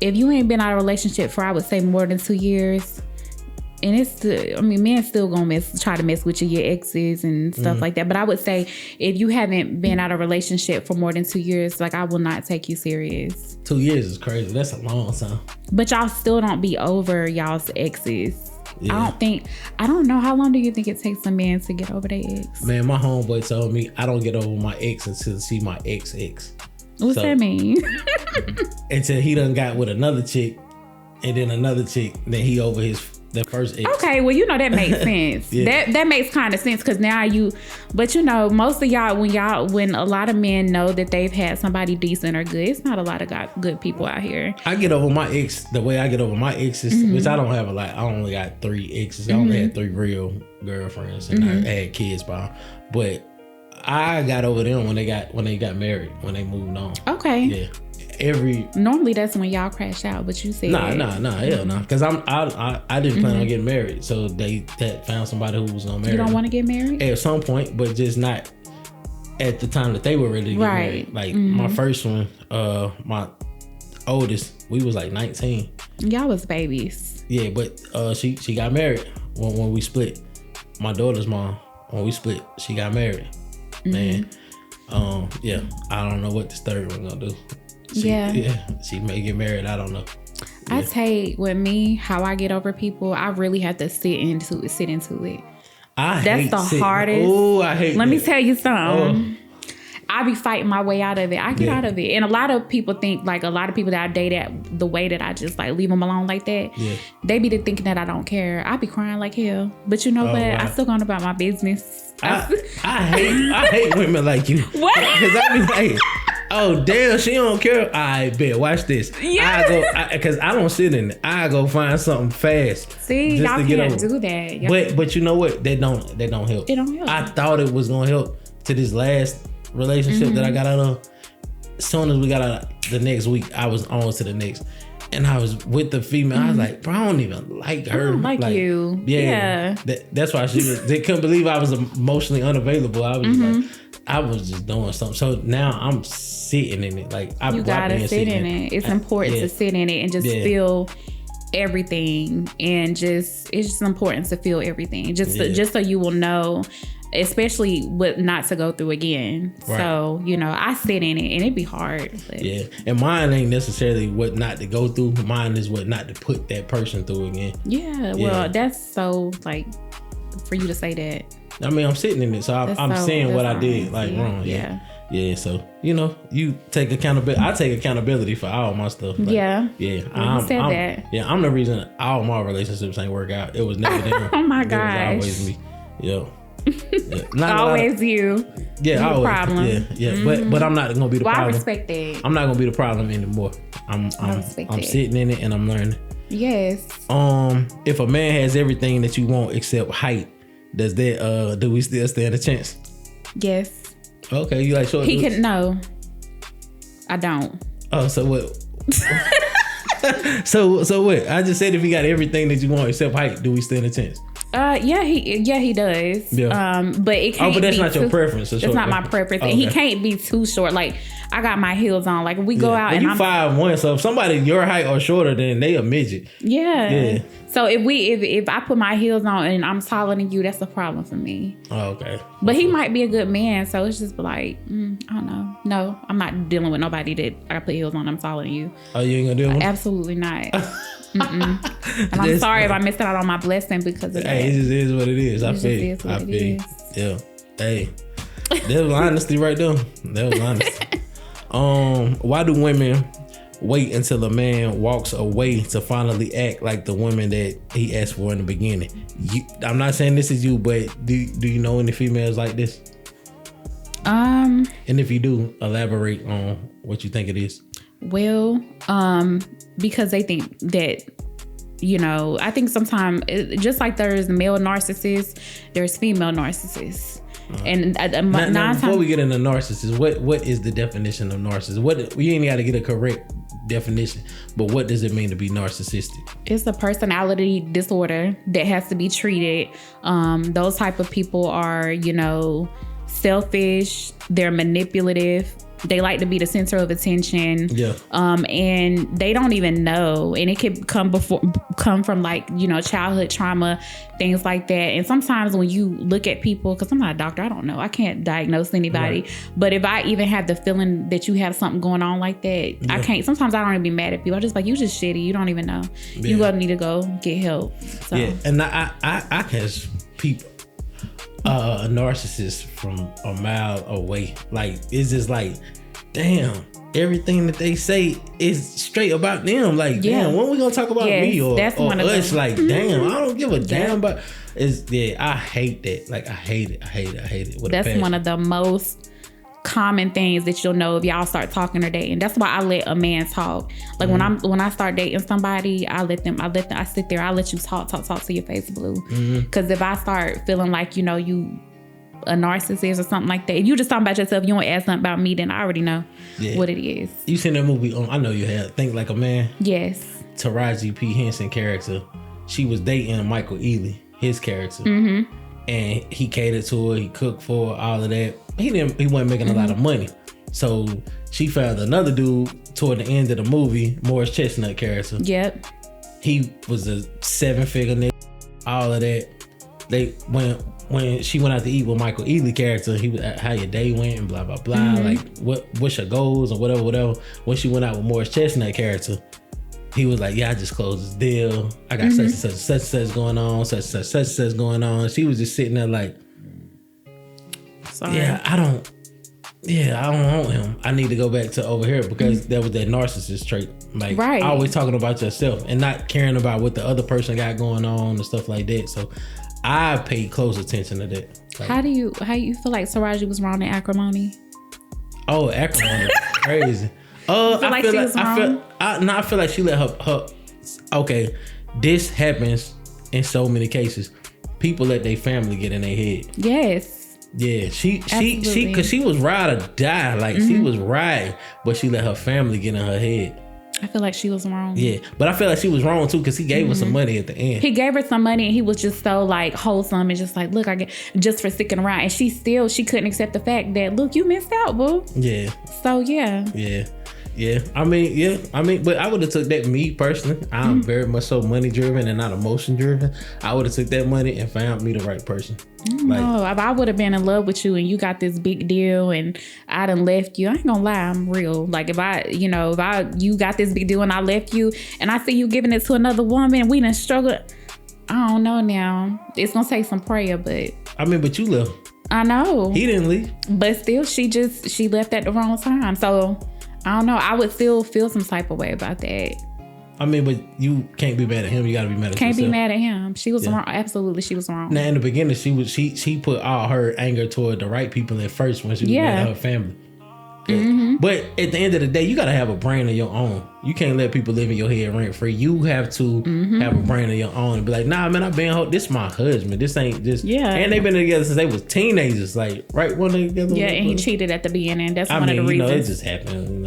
If you ain't been out of a relationship for, I would say, more than 2 years, and it's still, I mean, men still gonna try to mess with your exes and stuff like that. But I would say if you haven't been out of a relationship for more than 2 years, like I will not take you serious. 2 years is crazy. That's a long time. But y'all still don't be over y'all's exes. Yeah. I don't know. How long do you think it takes a man to get over their ex? Man, my homeboy told me I don't get over my ex until see my ex. What's that mean? Until he done got with another chick, and then another chick, then he over the first ex. Okay, well, that makes sense. That makes kind of sense, because now but most of y'all, when a lot of men know that they've had somebody decent or good, it's not a lot of good people out here. I get over my ex the way I get over my exes, which I don't have a lot. I only got 3 exes. I only had 3 real girlfriends, and I had kids by them. But I got over them when they got married, when they moved on. Okay. Yeah. Normally that's when y'all crash out, but you said hell no, because I didn't plan on getting married, so they found somebody who was gonna marry. You don't want to get married at some point, but just not at the time that they were ready to get married. Like my first one, my oldest, we was like 19. Y'all was babies. Yeah, but she got married when we split. My daughter's mom, when we split, she got married. Man, I don't know what this third one gonna do. She may get married. I don't know. Yeah. I say with me, how I get over people, I really have to sit into it. That's the hardest. Oh, I hate. Let me tell you something. I be fighting my way out of it. I get out of it. And a lot of people think, like a lot of people that I date the way that I just like leave them alone like that, they be thinking that I don't care. I be crying like hell. But you know what? Wow. I still going about my business. I hate women like you. What? Because I be like, oh damn, she don't care. I bet. Watch this. Yeah. Because I don't sit in it. I go find something fast. See, y'all can't do that. But you know what? That don't help. It don't help. I thought it was gonna help to this last relationship that I got out of. As soon as we got out the next week, I was on to the next. And I was with the female. I was like, bro, I don't even like her. I don't like you. Yeah. That's why they couldn't believe I was emotionally unavailable. I was like, I was just doing something. So now I'm sitting in it. Like you gotta sit in it. It's important to sit in it and just feel everything. And it's just important to feel everything. Just so you will know. especially what not to go through again. Right. So, you know, I sit in it and it'd be hard. But. Yeah. And mine ain't necessarily what not to go through. Mine is what not to put that person through again. Yeah. Well, that's so like for you to say that. I mean, I'm sitting in it. So I'm saying what I did like wrong. Yeah. Yeah. So, you know, you take accountability. I take accountability for all my stuff. Like, yeah. Yeah. You said that. Yeah. I'm the reason all my relationships ain't work out. It was never them. Oh my gosh. It was always me. Yo. Yeah. Always you. Yeah, always. Problem. Yeah. Mm-hmm. But I'm not gonna be the problem. I respect that. I'm not gonna be the problem anymore. I'm sitting in it and I'm learning. Yes. If a man has everything that you want except height, does that do we still stand a chance? Yes. Okay, you like short dudes? He can no. I don't. Oh, so what? so what? I just said if he got everything that you want except height, do we stand a chance? Yeah, he does. Yeah. But it can't. Oh, but that's not your preference. That's not my preference. Okay. And he can't be too short. Like I got my heels on. Like we go out and you 5'1", so if somebody your height or shorter, then they a midget. Yeah. So if I put my heels on and I'm taller than you, that's a problem for me. Oh, okay. But he might be a good man, so it's just like I don't know. No, I'm not dealing with nobody that I put heels on. I'm taller than you. Oh, you ain't gonna deal with him? Absolutely not. And I'm sorry if I missed out on my blessing because of that. Hey, it just is what it is. I feel. Yeah. Hey, that was honesty right there. That was honesty. Why do women wait until a man walks away to finally act like the woman that he asked for in the beginning? I'm not saying this is you, but do you know any females like this? And if you do, elaborate on what you think it is. Well, because they think that, you know, I think sometimes just like there's male narcissists, there's female narcissists. And now, before we get into narcissist, what is the definition of narcissist? What you ain't got to get a correct definition, but what does it mean to be narcissistic? It's a personality disorder that has to be treated. Those type of people are, you know, selfish. They're manipulative. They like to be the center of attention. Yeah. And they don't even know. And it could come from like, you know, childhood trauma, things like that. And sometimes when you look at people, because I'm not a doctor, I don't know. I can't diagnose anybody. Right. But if I even have the feeling that you have something going on like that, I can't. Sometimes I don't even be mad at people. I'm just like, you just shitty. You don't even know. Yeah. You gonna need to go get help. So. Yeah. And I catch people. A narcissist from a mile away. Like, it's just like, damn, everything that they say is straight about them. Like, damn, when we gonna talk about me or us? Like, damn, I don't give a damn about. I hate that. Like, I hate it. That's one of the most common things that you'll know if y'all start talking or dating. That's why I let a man talk. Like when I start dating somebody, I sit there, I let you talk to your face blue. Because if I start feeling like, you know, you a narcissist or something like that, if you just talking about yourself, you don't ask something about me, then I already know what it is. You seen that movie? I know you have. Think Like a Man. Yes. Taraji P. Henson character. She was dating Michael Ealy, his character. And he catered to her, he cooked for her, all of that. He wasn't making a lot of money. So she found another dude toward the end of the movie, Morris Chestnut character. Yep. He was a 7-figure nigga, all of that. When she went out to eat with Michael Ealy character, he was how your day went and blah blah blah. Like what's your goals or whatever. When she went out with Morris Chestnut character, he was like, yeah, I just closed this deal. I got such and such going on, such and such going on. She was just sitting there like, sorry. I don't want him. I need to go back to over here because that was that narcissist trait. Like, always talking about yourself and not caring about what the other person got going on and stuff like that. So I paid close attention to that. Like, how do you feel like Taraji was wrong in Acrimony? Oh, Acrimony is crazy. I feel like she let her. Okay, this happens in so many cases. People let their family get in their head. Yes. Yeah, she because she was ride or die. Like she was riding, but she let her family get in her head. I feel like she was wrong. Yeah, but I feel like she was wrong too because he gave her some money at the end. He gave her some money and he was just so like wholesome and just like, look, I get just for sticking around. And she couldn't accept the fact that, look, you missed out, boo. Yeah. So yeah. Yeah. Yeah. I mean, but I would have took that, me personally. I'm very much so money driven and not emotion driven. I would have took that money and found me the right person. No, if I would have been in love with you and you got this big deal and I done left you, I ain't gonna lie, I'm real. Like if you got this big deal and I left you and I see you giving it to another woman, we done struggled. I don't know now. It's gonna take some prayer, but I mean, but you left. I know. He didn't leave. But still, she left at the wrong time. So I don't know. I would still feel some type of way about that. I mean, but you can't be mad at him. You got to be mad at yourself. Can't be mad at him. She was wrong. Absolutely, she was wrong. Now, in the beginning, she put all her anger toward the right people at first when she was mad at her family. Mm-hmm. But at the end of the day, you got to have a brain of your own. You can't let people live in your head rent free. You have to have a brain of your own and be like, nah, man, I've been this my husband. This ain't just and they've been together since they was teenagers. Like right when they together. Yeah, and he cheated at the beginning. That's one of the reasons. It just happened.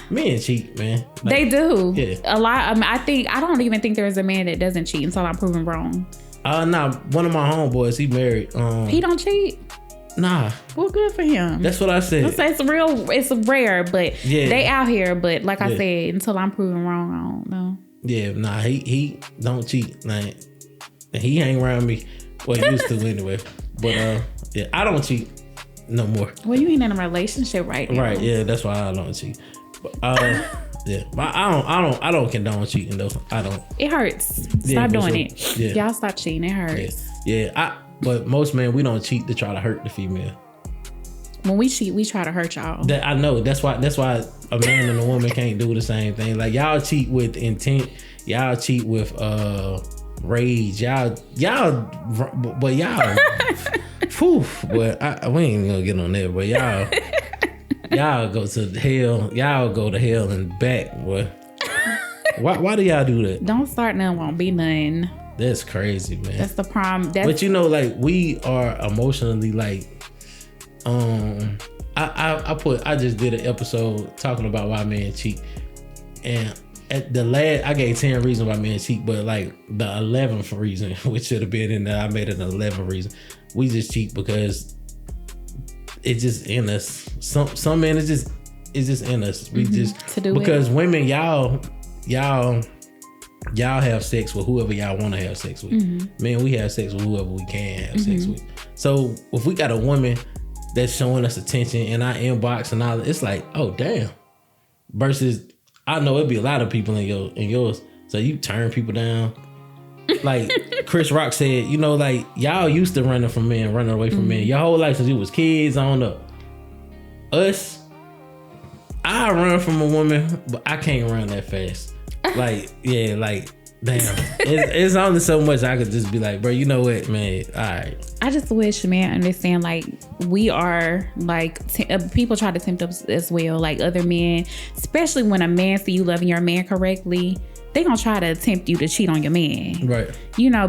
Men cheat, man. Like, they do. Yeah. A lot. I don't even think there's a man that doesn't cheat until I'm proven wrong. Nah. One of my homeboys, he married. He don't cheat. Nah. Well, good for him. That's what I said. I say it's rare, but they out here. But like I said, until I'm proven wrong, I don't know. Yeah, nah, he don't cheat. Like, he hang around me. Well, he used to anyway. But I don't cheat no more. Well, you ain't in a relationship right now. Right, yeah, that's why I don't cheat. But, yeah, but I don't condone cheating though. I don't. It hurts. Stop doing it. Yeah. Y'all stop cheating. It hurts. Yeah. But most men, we don't cheat to try to hurt the female. When we cheat, we try to hurt y'all. I know. That's why a man and a woman can't do the same thing. Like y'all cheat with intent. Y'all cheat with rage. Y'all. But y'all. Whew. But we ain't gonna get on there. But y'all go to hell. Y'all go to hell and back. Boy. Why do y'all do that? Don't start nothing. Won't be nothing. That's crazy, man. That's the problem. But like we are emotionally like, I just did an episode talking about why men cheat, and at the last I gave 10 reasons why men cheat, but like the 11th reason, which should have been in there, I made it an 11th reason. We just cheat because it's just in us. Some men it's just in us. We just because women y'all have sex with whoever y'all want to have sex with. Man, we have sex with whoever we can have sex with. So if we got a woman that's showing us attention in our inbox and all, it's like, oh damn. Versus, I know it'd be a lot of people in yours. So you turn people down. Like Chris Rock said, like y'all used to running away from men. Your whole life since you was kids on up. Us, I run from a woman, but I can't run that fast. Like damn. It's only so much I could just be like, bro, you know what, man? All right. I just wish men understand, like, we are, like, people try to tempt us as well, like other men, especially when a man see you loving your man correctly, they gonna try to tempt you to cheat on your man. Right.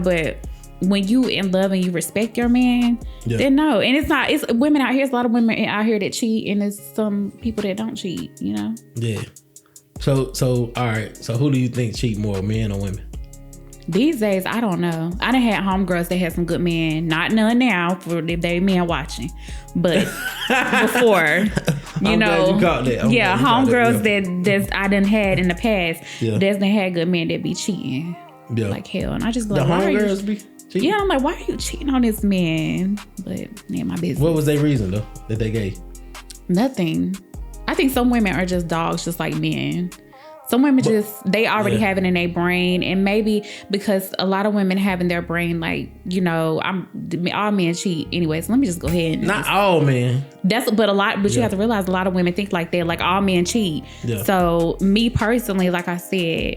But when you in love and you respect your man, then no. And it's women out here, there's a lot of women out here that cheat, and there's some people that don't cheat, Yeah. So all right. So who do you think cheat more, men or women? These days, I don't know. I done had homegirls that had some good men. Not none now for they men watching, but before, you know, you caught that. Homegirls that I done had in the past. That's done had good men that be cheating. Yeah. Like hell, and I just be like, why homegirls be cheating? Yeah, I'm like, why are you cheating on this man? But yeah, my business. What was their reason though that they gave? Nothing. I think some women are just dogs, just like men. Some women they already have it in their brain, and maybe because a lot of women have in their brain, like, all men cheat anyway. So let me just go ahead. And not all men. But you have to realize a lot of women think like that, like all men cheat. Yeah. So me personally, like I said,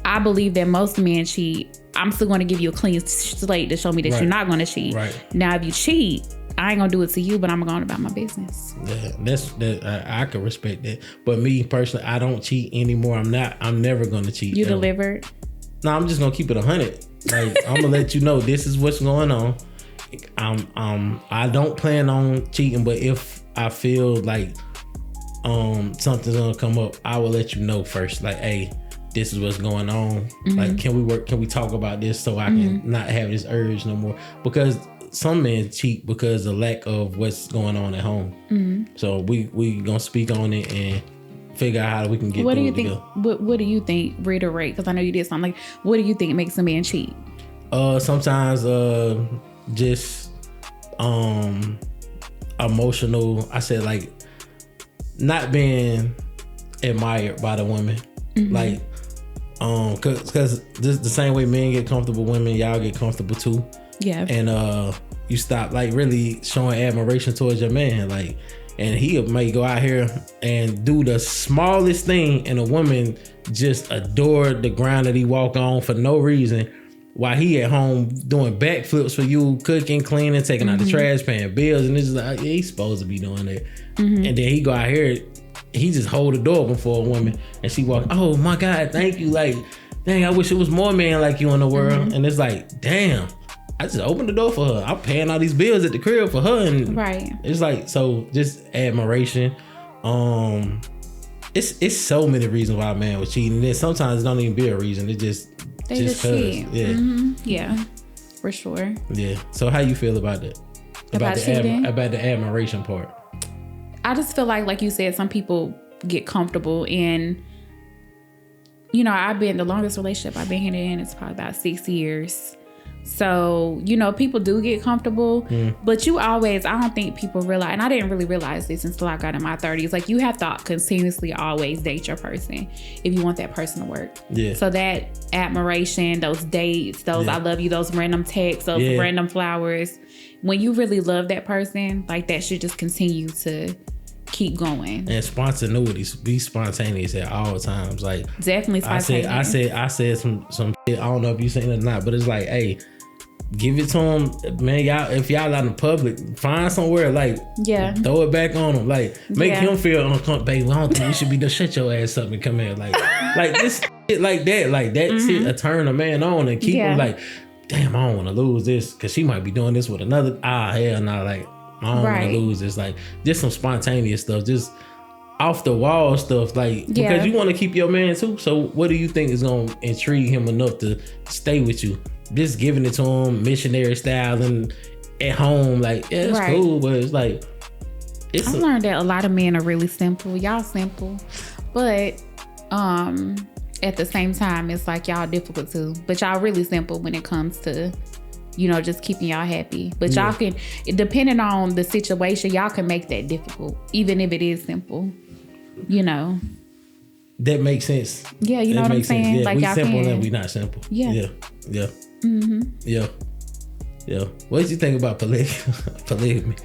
I believe that most men cheat. I'm still going to give you a clean slate to show me that you're not going to cheat. Right. Now, if you cheat, I ain't gonna do it to you, but I'm going about my business. Yeah, I can respect that. But me personally, I don't cheat anymore. I'm never gonna cheat. You delivered? No, I'm just gonna keep it 100. Like I'm gonna let you know this is what's going on. I don't plan on cheating, but if I feel like something's gonna come up, I will let you know first. Like, hey, this is what's going on. Like, can we talk about this so I can not have this urge no more? Because some men cheat because of lack of what's going on at home. So we gonna speak on it and figure out how we can get What do through you it think? together. What do you think? Reiterate, because I know you did something. Like, what do you think makes a man cheat? Sometimes just emotional. I said like not being admired by the woman. Like cause this the same way men get comfortable, women, y'all get comfortable too. Yeah. And you stop like really showing admiration towards your man, like, and he may go out here and do the smallest thing and a woman just adore the ground that he walk on for no reason, while he at home doing backflips for you, cooking, cleaning, taking out the trash, paying bills, and it's just like, yeah, he's supposed to be doing that. And then he go out here, he just hold the door open for a woman, and she walk, oh my God, thank you. Like, dang, I wish it was more men like you in the world. And it's like, damn, I just opened the door for her. I'm paying all these bills at the crib for her, and it's like, so just admiration. It's so many reasons why a man was cheating. And then sometimes it don't even be a reason. It just cheat. Yeah. Yeah, for sure. Yeah. So how you feel about that? About cheating? About the admiration part. I just feel like you said, some people get comfortable in, you know, the longest relationship I've been in is probably about 6 years. So, you know, people do get comfortable, but I don't think people realize, and I didn't really realize this until I got in my 30s, like you have to continuously always date your person if you want that person to work. Yeah. So that admiration, those dates, those I love you, those random texts, those random flowers, when you really love that person, like that should just continue to keep going. And spontaneity, be spontaneous at all times. Like, definitely spontaneous. I said some shit, I don't know if you seen it or not, but it's like, hey, give it to him, man. Y'all, if y'all out in public, find somewhere, like, throw it back on him, like, make him feel uncomfortable. Baby, I don't think you should be done. Shut your ass up and come here, like this shit, like that shit, turn a man on and keep him like, damn, I don't want to lose this because she might be doing this with another. Hell no, like, I don't want to lose this. Like, just some spontaneous stuff, just off the wall stuff, like, because you want to keep your man too. So what do you think is gonna intrigue him enough to stay with you? Just giving it to him missionary style and at home, like, yeah, it's cool, but it's like, I learned that a lot of men are really simple. Y'all simple, but at the same time, it's like y'all difficult too. But y'all really simple when it comes to, you know, just keeping y'all happy. But y'all can, depending on the situation, y'all can make that difficult, even if it is simple. You know. That makes sense. Yeah, you know what I'm saying? Yeah, like, we y'all simple can. and we not simple. Yeah. Yeah. Yeah. What did you think about polygamy?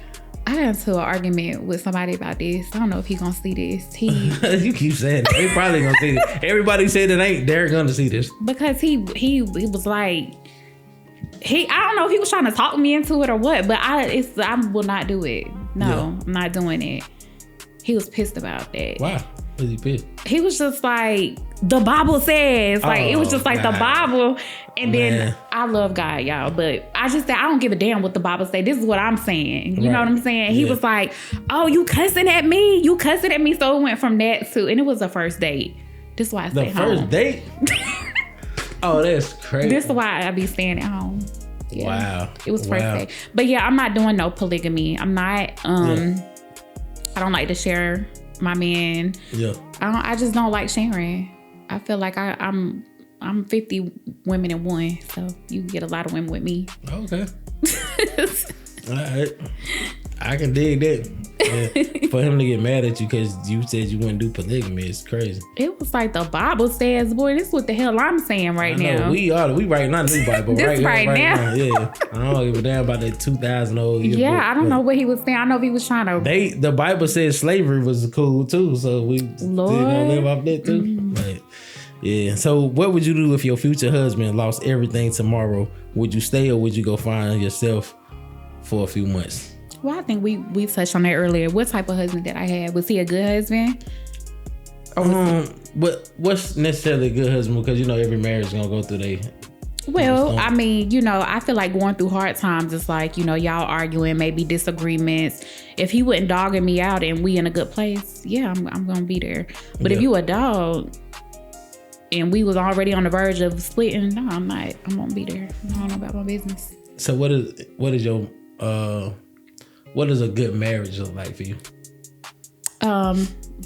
I got into an argument with somebody about this. I don't know if he's gonna see this. You keep saying it. They probably gonna see this. Everybody said it ain't. They're gonna see this because he was like, I don't know if he was trying to talk me into it or what, but I will not do it. No, I'm not doing it. He was pissed about that. Why was he pissed? He was just like, the Bible says, like, it was just like God. The Bible. And then I love God, y'all, but I just said, I don't give a damn what the Bible say. This is what I'm saying. You know what I'm saying? He was like, oh, you cussing at me? You cussing at me? So it went from that to, and it was a first date. This is why I stay home. The first date? Oh, that's crazy. This is why I be staying at home. Yeah. Wow. It was first date. But yeah, I'm not doing no polygamy. I'm not, I don't like to share my man. Yeah. I just don't like sharing. I feel like I'm 50 women in one, so you get a lot of women with me. Okay. All right. I can dig that. Yeah. For him to get mad at you because you said you wouldn't do polygamy, it's crazy. It was like the Bible says, boy, this is what the hell I'm saying right now. We writing not the Bible. This right now. Yeah. I don't give a damn about that 2,000 old year. Yeah, book. I don't know what he was saying. I know if he was trying to. The Bible says slavery was cool too, so we did live off that too. Like, yeah. So what would you do if your future husband lost everything tomorrow? Would you stay or would you go find yourself for a few months? Well, I think we touched on that earlier. What type of husband did I have? Was he a good husband? But what's necessarily a good husband? Because, you know, every marriage is going to go through they... Well, I mean, you know, I feel like going through hard times, it's like, you know, y'all arguing, maybe disagreements. If he wasn't dogging me out and we in a good place, yeah, I'm going to be there. But if you a dog and we was already on the verge of splitting, no, I'm not. I'm going to be there. I don't know about my business. So what is your... what does a good marriage look like for you?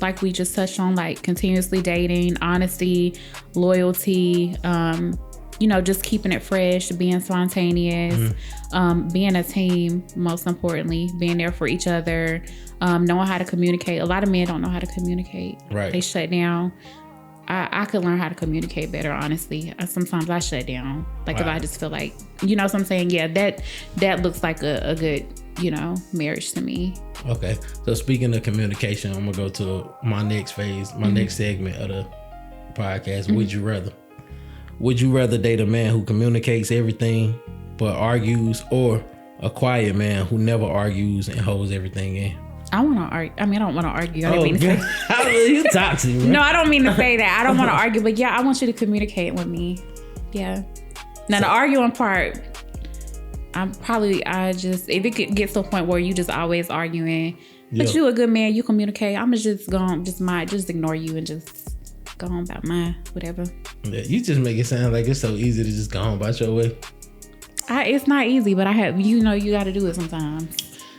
like we just touched on, like continuously dating, honesty, loyalty, just keeping it fresh, being spontaneous, being a team, most importantly, being there for each other, knowing how to communicate. A lot of men don't know how to communicate. Right. They shut down. I could learn how to communicate better, honestly. Sometimes I shut down. Like if I just feel like, you know what I'm saying? Yeah, that looks like a good, marriage to me. Okay. So speaking of communication, I'm going to go to my next phase, my next segment of the podcast. Would you rather? Would you rather date a man who communicates everything but argues, or a quiet man who never argues and holds everything in? I want to argue. I don't want to argue. I don't mean to say How you toxic, man? No, I don't mean to say that. I don't want to argue, but yeah, I want you to communicate with me. Yeah. Now the arguing part, if it gets to a point where you just always arguing, but you a good man, you communicate, I'm just ignore you and just go on about my whatever. Yeah, you just make it sound like it's so easy to just go on about your way. It's not easy, but you got to do it sometimes.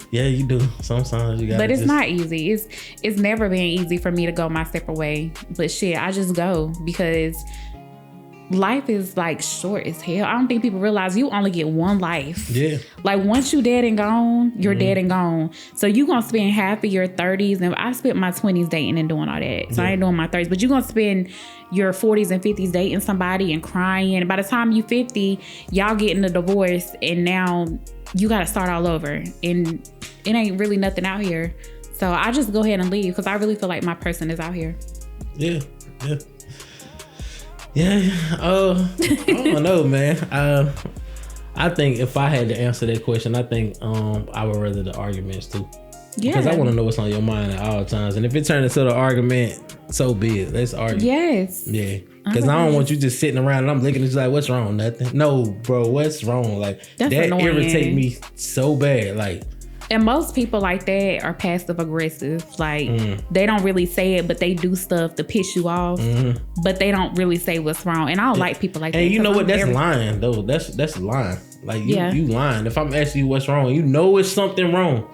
Yeah, you do. Sometimes you got to. But it's not easy. It's never been easy for me to go my separate way. But shit, I just go because life is like short as hell. I don't think people realize you only get one life. Yeah. Like once you dead and gone, you're dead and gone. So you gonna spend half of your 30s, and I spent my 20s dating and doing all that. So I ain't doing my 30s. But you gonna spend your 40s and 50s dating somebody and crying. And by the time you 50, y'all getting a divorce, and now you gotta start all over. And it ain't really nothing out here. So I just go ahead and leave because I really feel like my person is out here. Yeah. I don't know, man. I think if I had to answer that question, I think I would rather the arguments too. Yeah. Because I want to know what's on your mind at all times. And if it turns into the argument, so be it. Let's argue. Yes. Yeah. Because I don't want you just sitting around and I'm looking at you like, what's wrong? Nothing. No, bro, what's wrong? Like, that irritates me so bad. Like, and most people like that are passive aggressive. Like they don't really say it, but they do stuff to piss you off. But they don't really say what's wrong. And I don't like people like that. And you know what? That's lying though. That's lying. Like you lying. If I'm asking you what's wrong, you know it's something wrong,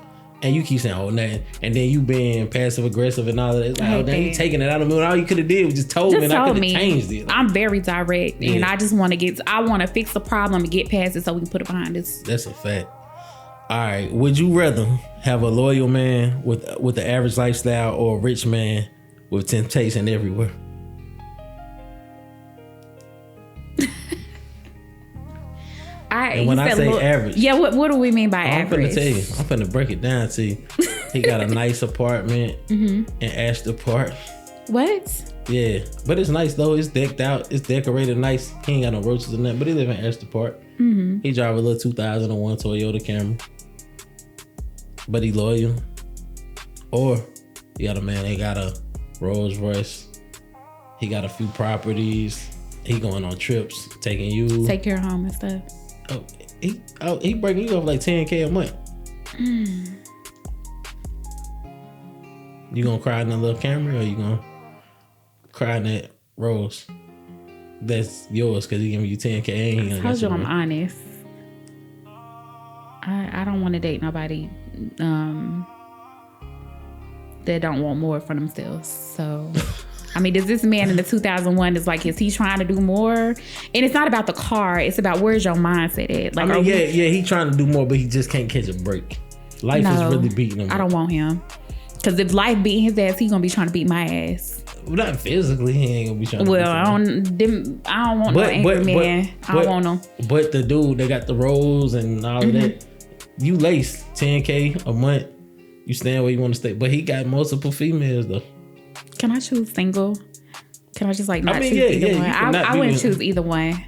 and you keep saying nothing, and then you being passive aggressive and all of that. It's like, then you taking it out of me. And all you could have did was just told me, and I could have changed it. Like, I'm very direct, and I just want to I want to fix the problem and get past it so we can put it behind us. That's a fact. All right. Would you rather have a loyal man with the average lifestyle, or a rich man with temptation everywhere? And when I say average, what do we mean by average? I'm finna tell you. I'm finna break it down to you. He got a nice apartment in Ashton Park. What? Yeah, but it's nice though. It's decked out. It's decorated nice. He ain't got no roaches or nothing. But he live in Ashton Park. He drive a little 2001 Toyota Camry. But he loyal. Or you got a man that got a Rolls Royce. He got a few properties. He going on trips, taking you. Take care of home and stuff. He breaking you off like $10K a month. You gonna cry in that little Camry, or you gonna cry in that Rolls? That's yours because he giving you $10K. I told you I'm honest. I don't want to date nobody that don't want more for themselves. So, I mean, does this man in the 2001 is he trying to do more? And it's not about the car. It's about where's your mindset at. Like, I mean, he trying to do more, but he just can't catch a break. Life is really beating him. I don't want him. Because if life beating his ass, he's going to be trying to beat my ass. Well, not physically, he ain't going to be trying to beat I don't want no angry man. I don't want no. But the dude, they got the rolls and all of that. You lace $10K a month. You stand where you want to stay. But he got multiple females though. Can I choose single? Can I just choose either one? I wouldn't choose either one.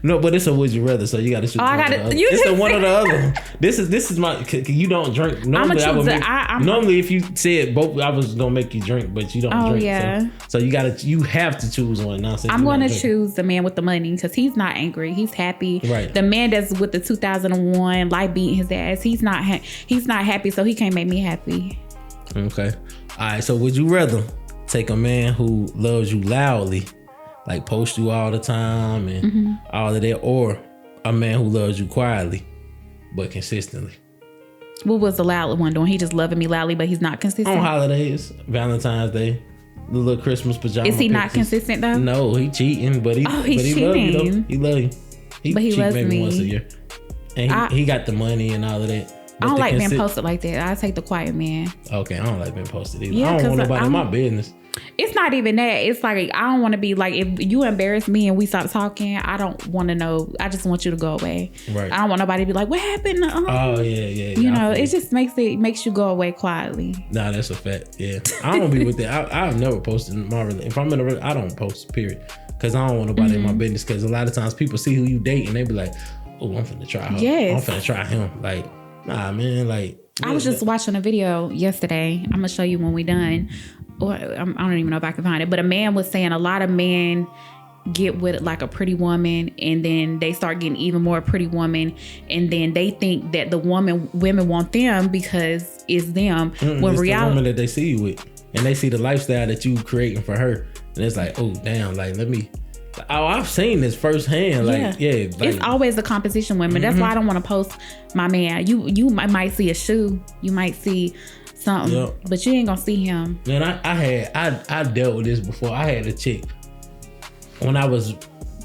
No, but it's a would you rather, so you got to choose. It's the one or the other. This is my. You don't drink. Normally, if you said both, I was gonna make you drink, but you don't drink. Yeah. So you have to choose one. Now, I'm gonna choose the man with the money because he's not angry. He's happy. Right. The man that's with the 2001 life beating his ass. He's not happy, so he can't make me happy. Okay. All right. So would you rather take a man who loves you loudly, like post you all the time and all of that, or a man who loves you quietly but consistently? What was the loud one doing? He just loving me loudly, but he's not consistent. On holidays, Valentine's Day, the little Christmas pajama. Is he pictures. not consistent though? No, he cheating, but he cheating. love you though. He love you. But he cheat loves maybe me. once a year, and he got the money and all of that. I don't like being posted like that. I take the quiet man. Okay, I don't like being posted either. Yeah, I don't want nobody in my business. It's not even that. It's like I don't want to be like, if you embarrass me and we stop talking, I don't want to know. I just want you to go away. Right. I don't want nobody to be like, what happened? Oh yeah. You know, it just makes you go away quietly. Nah, that's a fact. Yeah, I don't be with that. I've never posted my relationship. If I'm in a I don't post. Period. Because I don't want nobody in my business. Because a lot of times people see who you date and they be like, oh, I'm finna try her. Yes. I'm finna try him. Like, nah, man. Like, I was just watching a video yesterday. I'm gonna show you when we done. Or I don't even know if I can find it. But a man was saying a lot of men get with like a pretty woman, and then they start getting even more pretty woman, and then they think that the women want them because it's them. When it's reality, the woman that they see you with, and they see the lifestyle that you creating for her, and it's like, oh damn, like let me. Oh, I've seen this firsthand. Like, yeah, like, it's always the composition women. That's why I don't want to post my man. You might see a shoe, you might see something, but you ain't gonna see him. Man, I dealt with this before. I had a chick when I was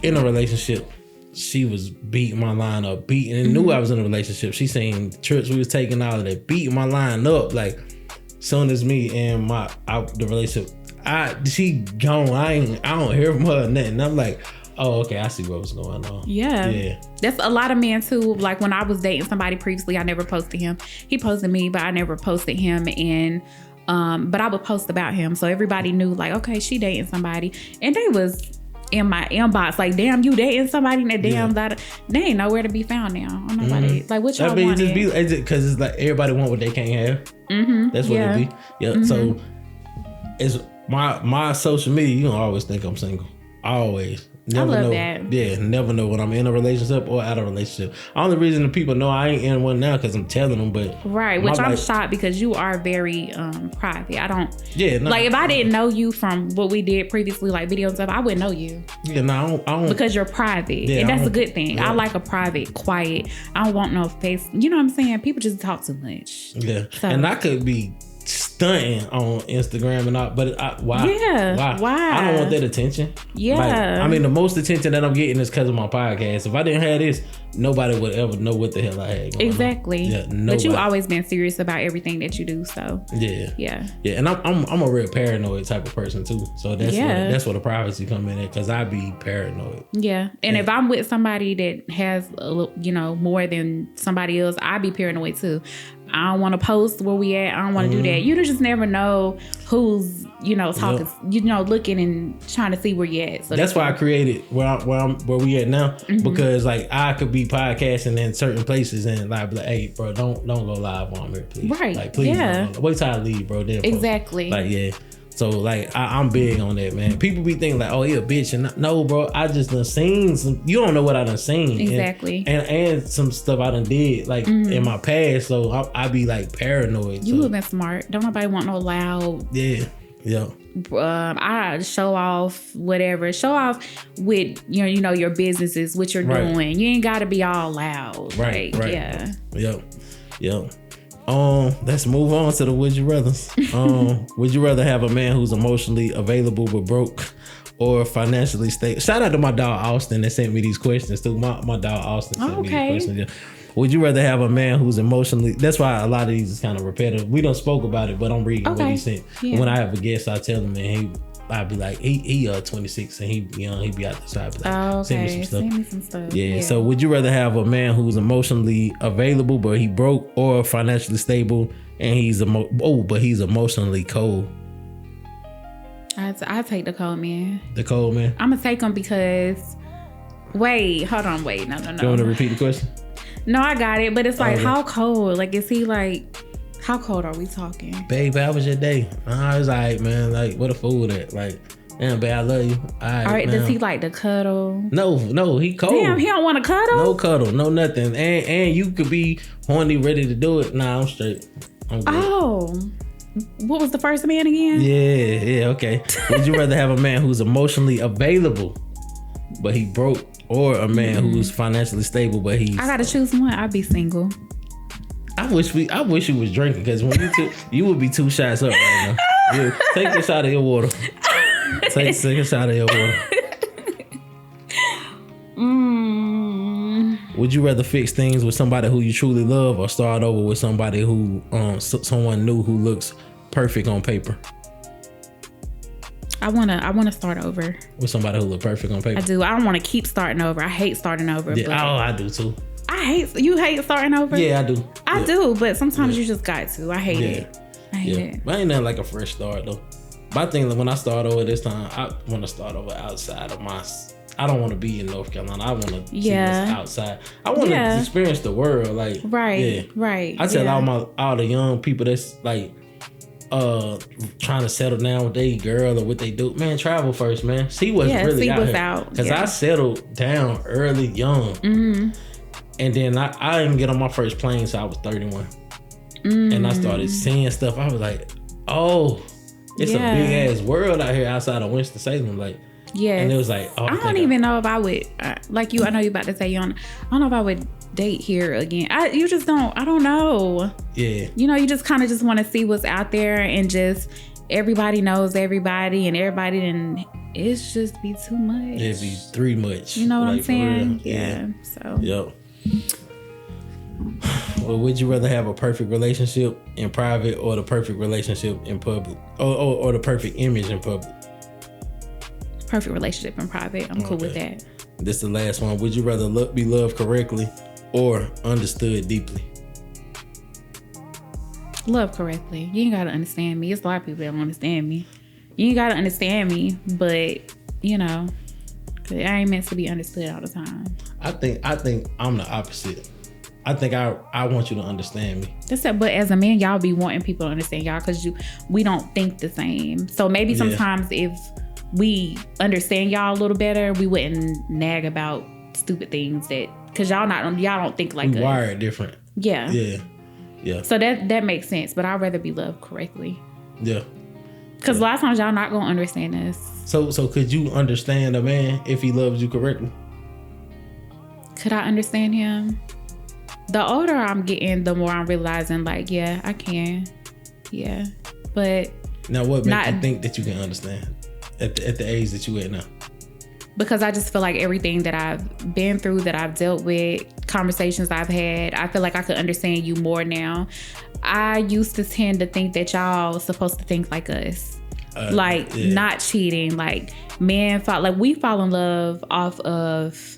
in a relationship. She was beating my line up, and knew I was in a relationship. She seen trips we was taking, all of that, beating my line up. Like, soon as me and the relationship. She gone. I don't hear from her or nothing. I'm like, oh, okay, I see what was going on. Yeah. That's a lot of men too. Like when I was dating somebody previously, I never posted him. He posted me, but I never posted him. And but I would post about him, so everybody knew. Like, okay, she dating somebody, and they was in my inbox like, damn, you dating somebody? And that they ain't nowhere to be found now. I'm nobody. Like, what y'all want? Because it's like everybody want what they can't have. That's what it be. Yeah. So it's. My social media, you don't always think I'm single. Always. Never I love know. that. Yeah, never know when I'm in a relationship or out of a relationship. Only reason the people know I ain't in one now because I'm telling them, but... Right, which I'm shocked because you are very private. I don't... Yeah, no. Like, if I didn't know you from what we did previously, like videos and stuff, I wouldn't know you. Yeah, no, I don't... Because you're private. Yeah, and that's a good thing. Yeah. I like a private, quiet. I don't want no face. You know what I'm saying? People just talk too much. Yeah, so. And I could be... stunting on Instagram and all, but why? Yeah, why? I don't want that attention. Yeah, like, I mean, the most attention that I'm getting is because of my podcast. If I didn't have this, nobody would ever know what the hell I had going exactly. on. Yeah, but you've always been serious about everything that you do. So yeah. And I'm a real paranoid type of person too. So that's where the privacy come in at, because I be paranoid. Yeah, and if I'm with somebody that has more than somebody else, I be paranoid too. I don't want to post where we at. I don't want to do that. You just never know who's, talking, looking and trying to see where you at. So that's why I created where we at now, because like I could be podcasting in certain places and like, hey, bro, don't go live on here, please. Right. Like, please. Yeah. Wait till I leave, bro. Then exactly. Like, yeah. So like I'm big on that, man. People be thinking like, oh, he a bitch, and no, bro. I just done seen some. You don't know what I done seen. Exactly. And some stuff I done did like in my past. So I be like paranoid. You have been smart. Don't nobody want no loud. Yeah. I show off whatever. Show off with your businesses, what you're doing. You ain't got to be all loud. Right. Yeah. Yep. Let's move on to the would you rathers. Would you rather have a man who's emotionally available but broke, or financially stable? Shout out to my dog Austin that sent me these questions too. My dog Austin sent me these questions. Yeah. Would you rather have a man who's emotionally... That's why a lot of these is kind of repetitive. We don't spoke about it, but I'm reading what he sent. Yeah. When I have a guest, I tell him, and I'd be like, he 26 and he young, he be out the side. Like, send me some stuff. Yeah. So would you rather have a man who's emotionally available but he broke, or financially stable and he's emotionally cold? I take the cold man. The cold man. I'm gonna take him because. Wait, hold on. Wait, no. You want to repeat the question? No, I got it, but it's like, how cold? Like, is he like? How cold are we talking? Babe, how was your day? I was like, man, like, what a fool that. Like, damn, babe, I love you. All right, does he like to cuddle? No, he cold. Damn, he don't want to cuddle? No cuddle, no nothing. And you could be horny, ready to do it. Nah, I'm straight. I'm good. Oh. What was the first man again? Yeah, okay. Would you rather have a man who's emotionally available, but he broke, or a man who's financially stable, but he's... I gotta choose one. I'd be single. I wish you was drinking, because when you would be 2 shots up right now. Yeah, take a shot of your water. Take a shot of your water. Would you rather fix things with somebody who you truly love, or start over with somebody who someone new who looks perfect on paper? I wanna start over with somebody who looks perfect on paper. I do. I don't want to keep starting over. I hate starting over. Yeah. Oh, I do too. You hate starting over? Yeah, I do. I do, but sometimes you just got to. I hate it. I hate it. But ain't nothing like a fresh start though. But I think that when I start over this time, I want to start over outside of my. I don't want to be in North Carolina. I want to see what's outside. I want to experience the world. Like right. I tell all the young people that's like trying to settle down with their girl or what they do. Man, travel first, man. See what's really out here. Because I settled down early, young, and then I didn't get on my first plane until I was 31, and I started seeing stuff. I was like, oh, it's a big ass world out here outside of Winston-Salem, like. Yeah, and it was like, oh, I don't even know if I would like you. I know you about to say I don't know if I would date here again. You just don't. I don't know. Yeah, you just kind of just want to see what's out there, and just everybody knows everybody, and everybody, and it's just be too much. It'd be too much. You know what I'm saying? Yeah. So. Yep. Well, would you rather have a perfect relationship in private, or the perfect relationship in public, or the perfect image in public? Perfect relationship in private. I'm cool with that. This is the last one. Would you rather be loved correctly or understood deeply? Love correctly. You ain't gotta understand me. It's a lot of people that don't understand me. You ain't gotta understand me, but I ain't meant to be understood all the time. I think I'm the opposite. I think I want you to understand me. That's it. But as a man, y'all be wanting people to understand y'all because we don't think the same. So maybe sometimes if we understand y'all a little better, we wouldn't nag about stupid things because y'all don't think like we wired different. Yeah. Yeah. So that makes sense, but I'd rather be loved correctly. Yeah. Because a lot of times y'all not gonna understand us. So could you understand a man if he loves you correctly? Could I understand him? The older I'm getting, the more I'm realizing, like, yeah, I can. Yeah. But now what makes you think that you can understand at the age that you at now? Because I just feel like everything that I've been through, that I've dealt with, conversations I've had, I feel like I could understand you more now. I used to tend to think that y'all supposed to think like us. Not cheating. Like, men we fall in love off of...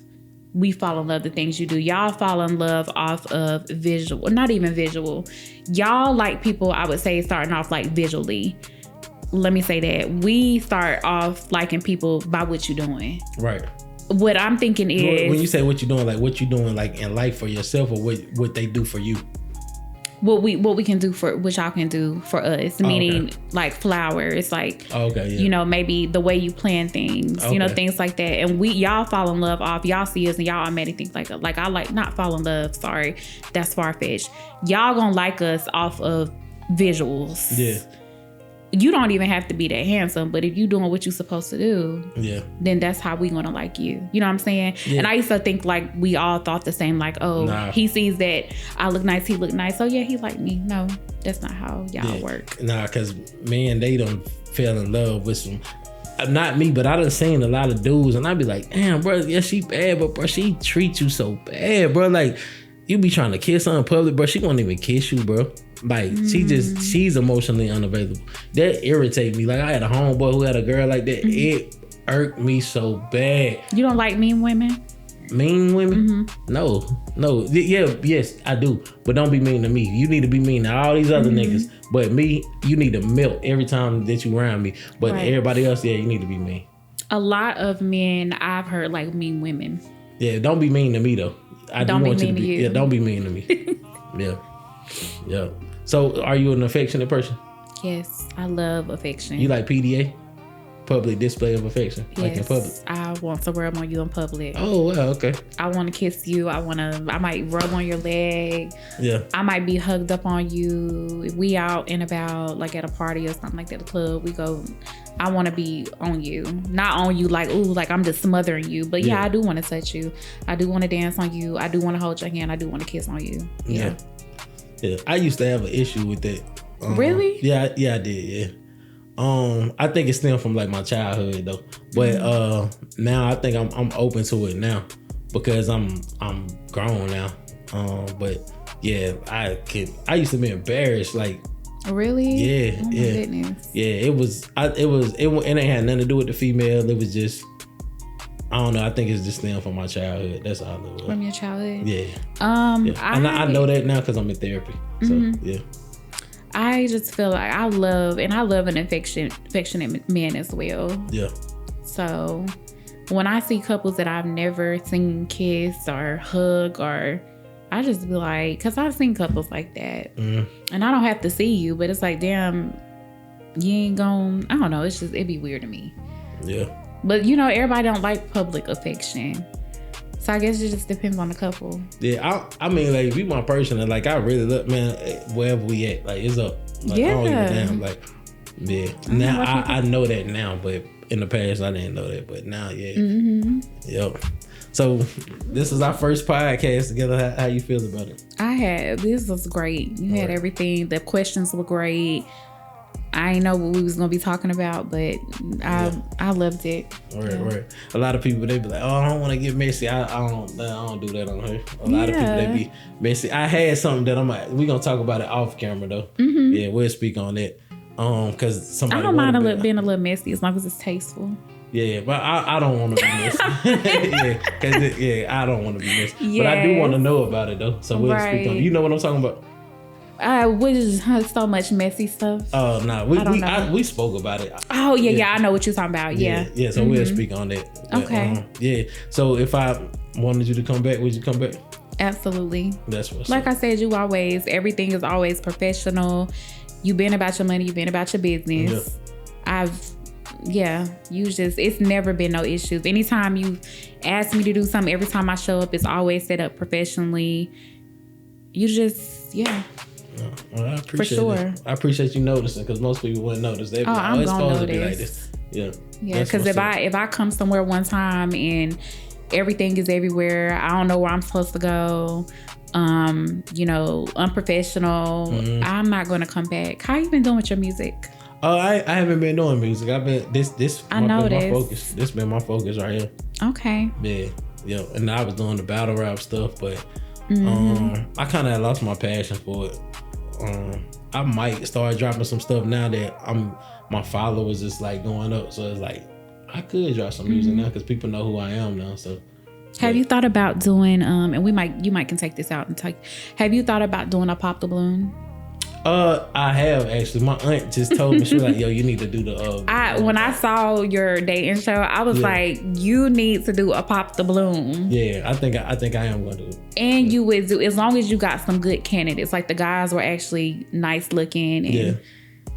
We fall in love the things you do. Y'all fall in love off of visual. Not even visual. Y'all like people, I would say, starting off like visually. Let me say that. We start off liking people by what you're doing. Right. What I'm thinking is... When you say what you're doing, like what you're doing like in life for yourself, or what they do for you? What we can do for what y'all can do for us, meaning like flowers, like maybe the way you plan things, things like that. And y'all fall in love off, y'all see us and y'all automatically think like I like, not fall in love, sorry, that's far-fetched. Y'all gonna like us off of visuals. Yeah. You don't even have to be that handsome, but if you doing what you're supposed to do, then that's how we gonna like you. You know what I'm saying? Yeah. And I used to think like we all thought the same, like, he sees that I look nice, he look nice, so yeah, he like me. No, that's not how y'all work. Nah, because man, they done fell in love with some, not me, but I done seen a lot of dudes, and I be like, damn, bro, yeah, she bad, but bro, she treats you so bad, bro. Like, you be trying to kiss her in public, bro, she won't even kiss you, bro. Like, she's emotionally unavailable. That irritates me. Like, I had a homeboy who had a girl like that. It irked me so bad. You don't like mean women? Mean women? No. Yeah, yes, I do. But don't be mean to me. You need to be mean to all these other niggas. But me, you need to melt every time that you around me. But everybody else, yeah, you need to be mean. A lot of men I've heard like mean women. Yeah, don't be mean to me though. Don't be mean to you. Yeah, don't be mean to me. Yeah. So, are you an affectionate person? Yes, I love affection. You like PDA? Public display of affection? Yes, like in public? I want to rub on you in public. Oh, wow, okay. I want to kiss you. I might rub on your leg. Yeah. I might be hugged up on you. If we out and about, like at a party or something like that, a club, we go... I want to be on you. Not on you like, ooh, like I'm just smothering you. But yeah, I do want to touch you. I do want to dance on you. I do want to hold your hand. I do want to kiss on you. Yeah. Yeah, I used to have an issue with that. Really? Yeah, I did. Yeah. I think it stemmed from like my childhood though, but now I think I'm open to it now because I'm grown now. But yeah, I used to be embarrassed. Like, really? Yeah, oh my goodness. Yeah, it ain't had nothing to do with the female. It was just, I don't know. I think it's just stemmed from my childhood. That's all I know. From your childhood? Yeah. I know that now because I'm in therapy. So yeah. I just feel like I love an affectionate man as well. Yeah. So when I see couples that I've never seen kiss or hug, or I just be like, because I've seen couples like that, and I don't have to see you, but it's like, damn, you ain't gon'. I don't know. It's just, it'd be weird to me. Yeah. But you know, everybody don't like public affection. So I guess it just depends on the couple. Yeah, I mean, like, be my person, and like, I really look, man, wherever we at, like, it's up. Like, I don't give a damn. Like, yeah. Now I know that now, but in the past I didn't know that. But now, yeah. Yep. So this is our first podcast together. How you feel about it? This was great. You had everything. The questions were great. I didn't know what we was gonna be talking about, but I loved it. Right. A lot of people, they be like, "Oh, I don't want to get messy." I don't do that on her. A lot of people, they be messy. I had something that I'm like, we gonna talk about it off camera though. Yeah, we'll speak on that. Because somebody, I don't mind being a little messy as long as it's tasteful. Yeah, but I don't want to be messy. I don't want to be messy. Yes. But I do want to know about it though. So we'll speak on it. You know what I'm talking about? Which is so much messy stuff. Oh no, we spoke about it. Oh yeah, I know what you're talking about. Yeah. So we'll speak on that. But, okay. So if I wanted you to come back, would you come back? Absolutely. That's what's like up. I said, everything is always professional. You've been about your money. You've been about your business. It's never been no issues. Anytime you ask me to do something, every time I show up, it's always set up professionally. You just, Well, I appreciate for sure. It. I appreciate you noticing because most people wouldn't notice. They'd be like, I'm it's gonna supposed notice. to be like this. Yeah. Because if I come somewhere one time and everything is everywhere, I don't know where I'm supposed to go. Unprofessional. I'm not gonna come back. How you been doing with your music? I haven't been doing music. I've been this. I know been my focus. This been my focus right here. Okay. Yeah. And I was doing the battle rap stuff, but I kind of lost my passion for it. I might start dropping some stuff now that my followers is like going up, so it's like I could drop some music now because people know who I am now. So have you thought about doing and you might can take this out and have you thought about doing a pop the balloon? I have actually. My aunt just told me, she was like, "Yo, you need to do the." When I saw your dating show, I was like, "You need to do a pop the balloon." Yeah, I think I am going to do it. And you would do, as long as you got some good candidates, like the guys were actually nice looking and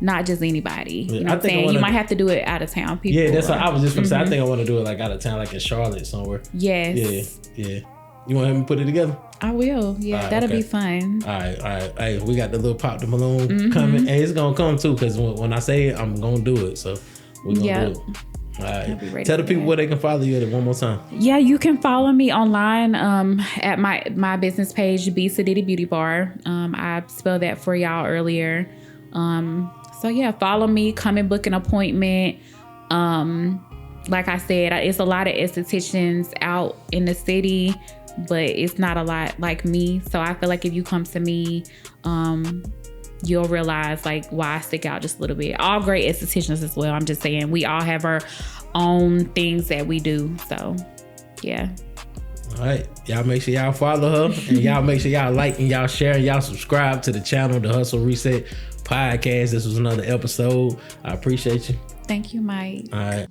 not just anybody. You know what I'm saying? You might have to do it out of town. People. Yeah, that's what I was just gonna say. I think I want to do it like out of town, like in Charlotte somewhere. Yes. Yeah. You want to help me put it together? I will. Yeah, that'll be fun. All right. Hey, we got the little pop the balloon coming, and it's gonna come too. Because when I say it, I'm gonna do it. So we're gonna do it. All right. Tell the people where they can follow you at one more time. Yeah, you can follow me online at my business page, B Sedity Beauty Bar. I spelled that for y'all earlier. So yeah, follow me. Come and book an appointment. Like I said, it's a lot of estheticians out in the city, but it's not a lot like me. So I feel like if you come to me, you'll realize like why I stick out just a little bit. All great estheticians as well. I'm just saying we all have our own things that we do. So yeah. All right. Y'all make sure y'all follow her, and y'all make sure y'all like and y'all share and y'all subscribe to the channel, the Hustle Reset Podcast. This was another episode. I appreciate you. Thank you, Mike. All right.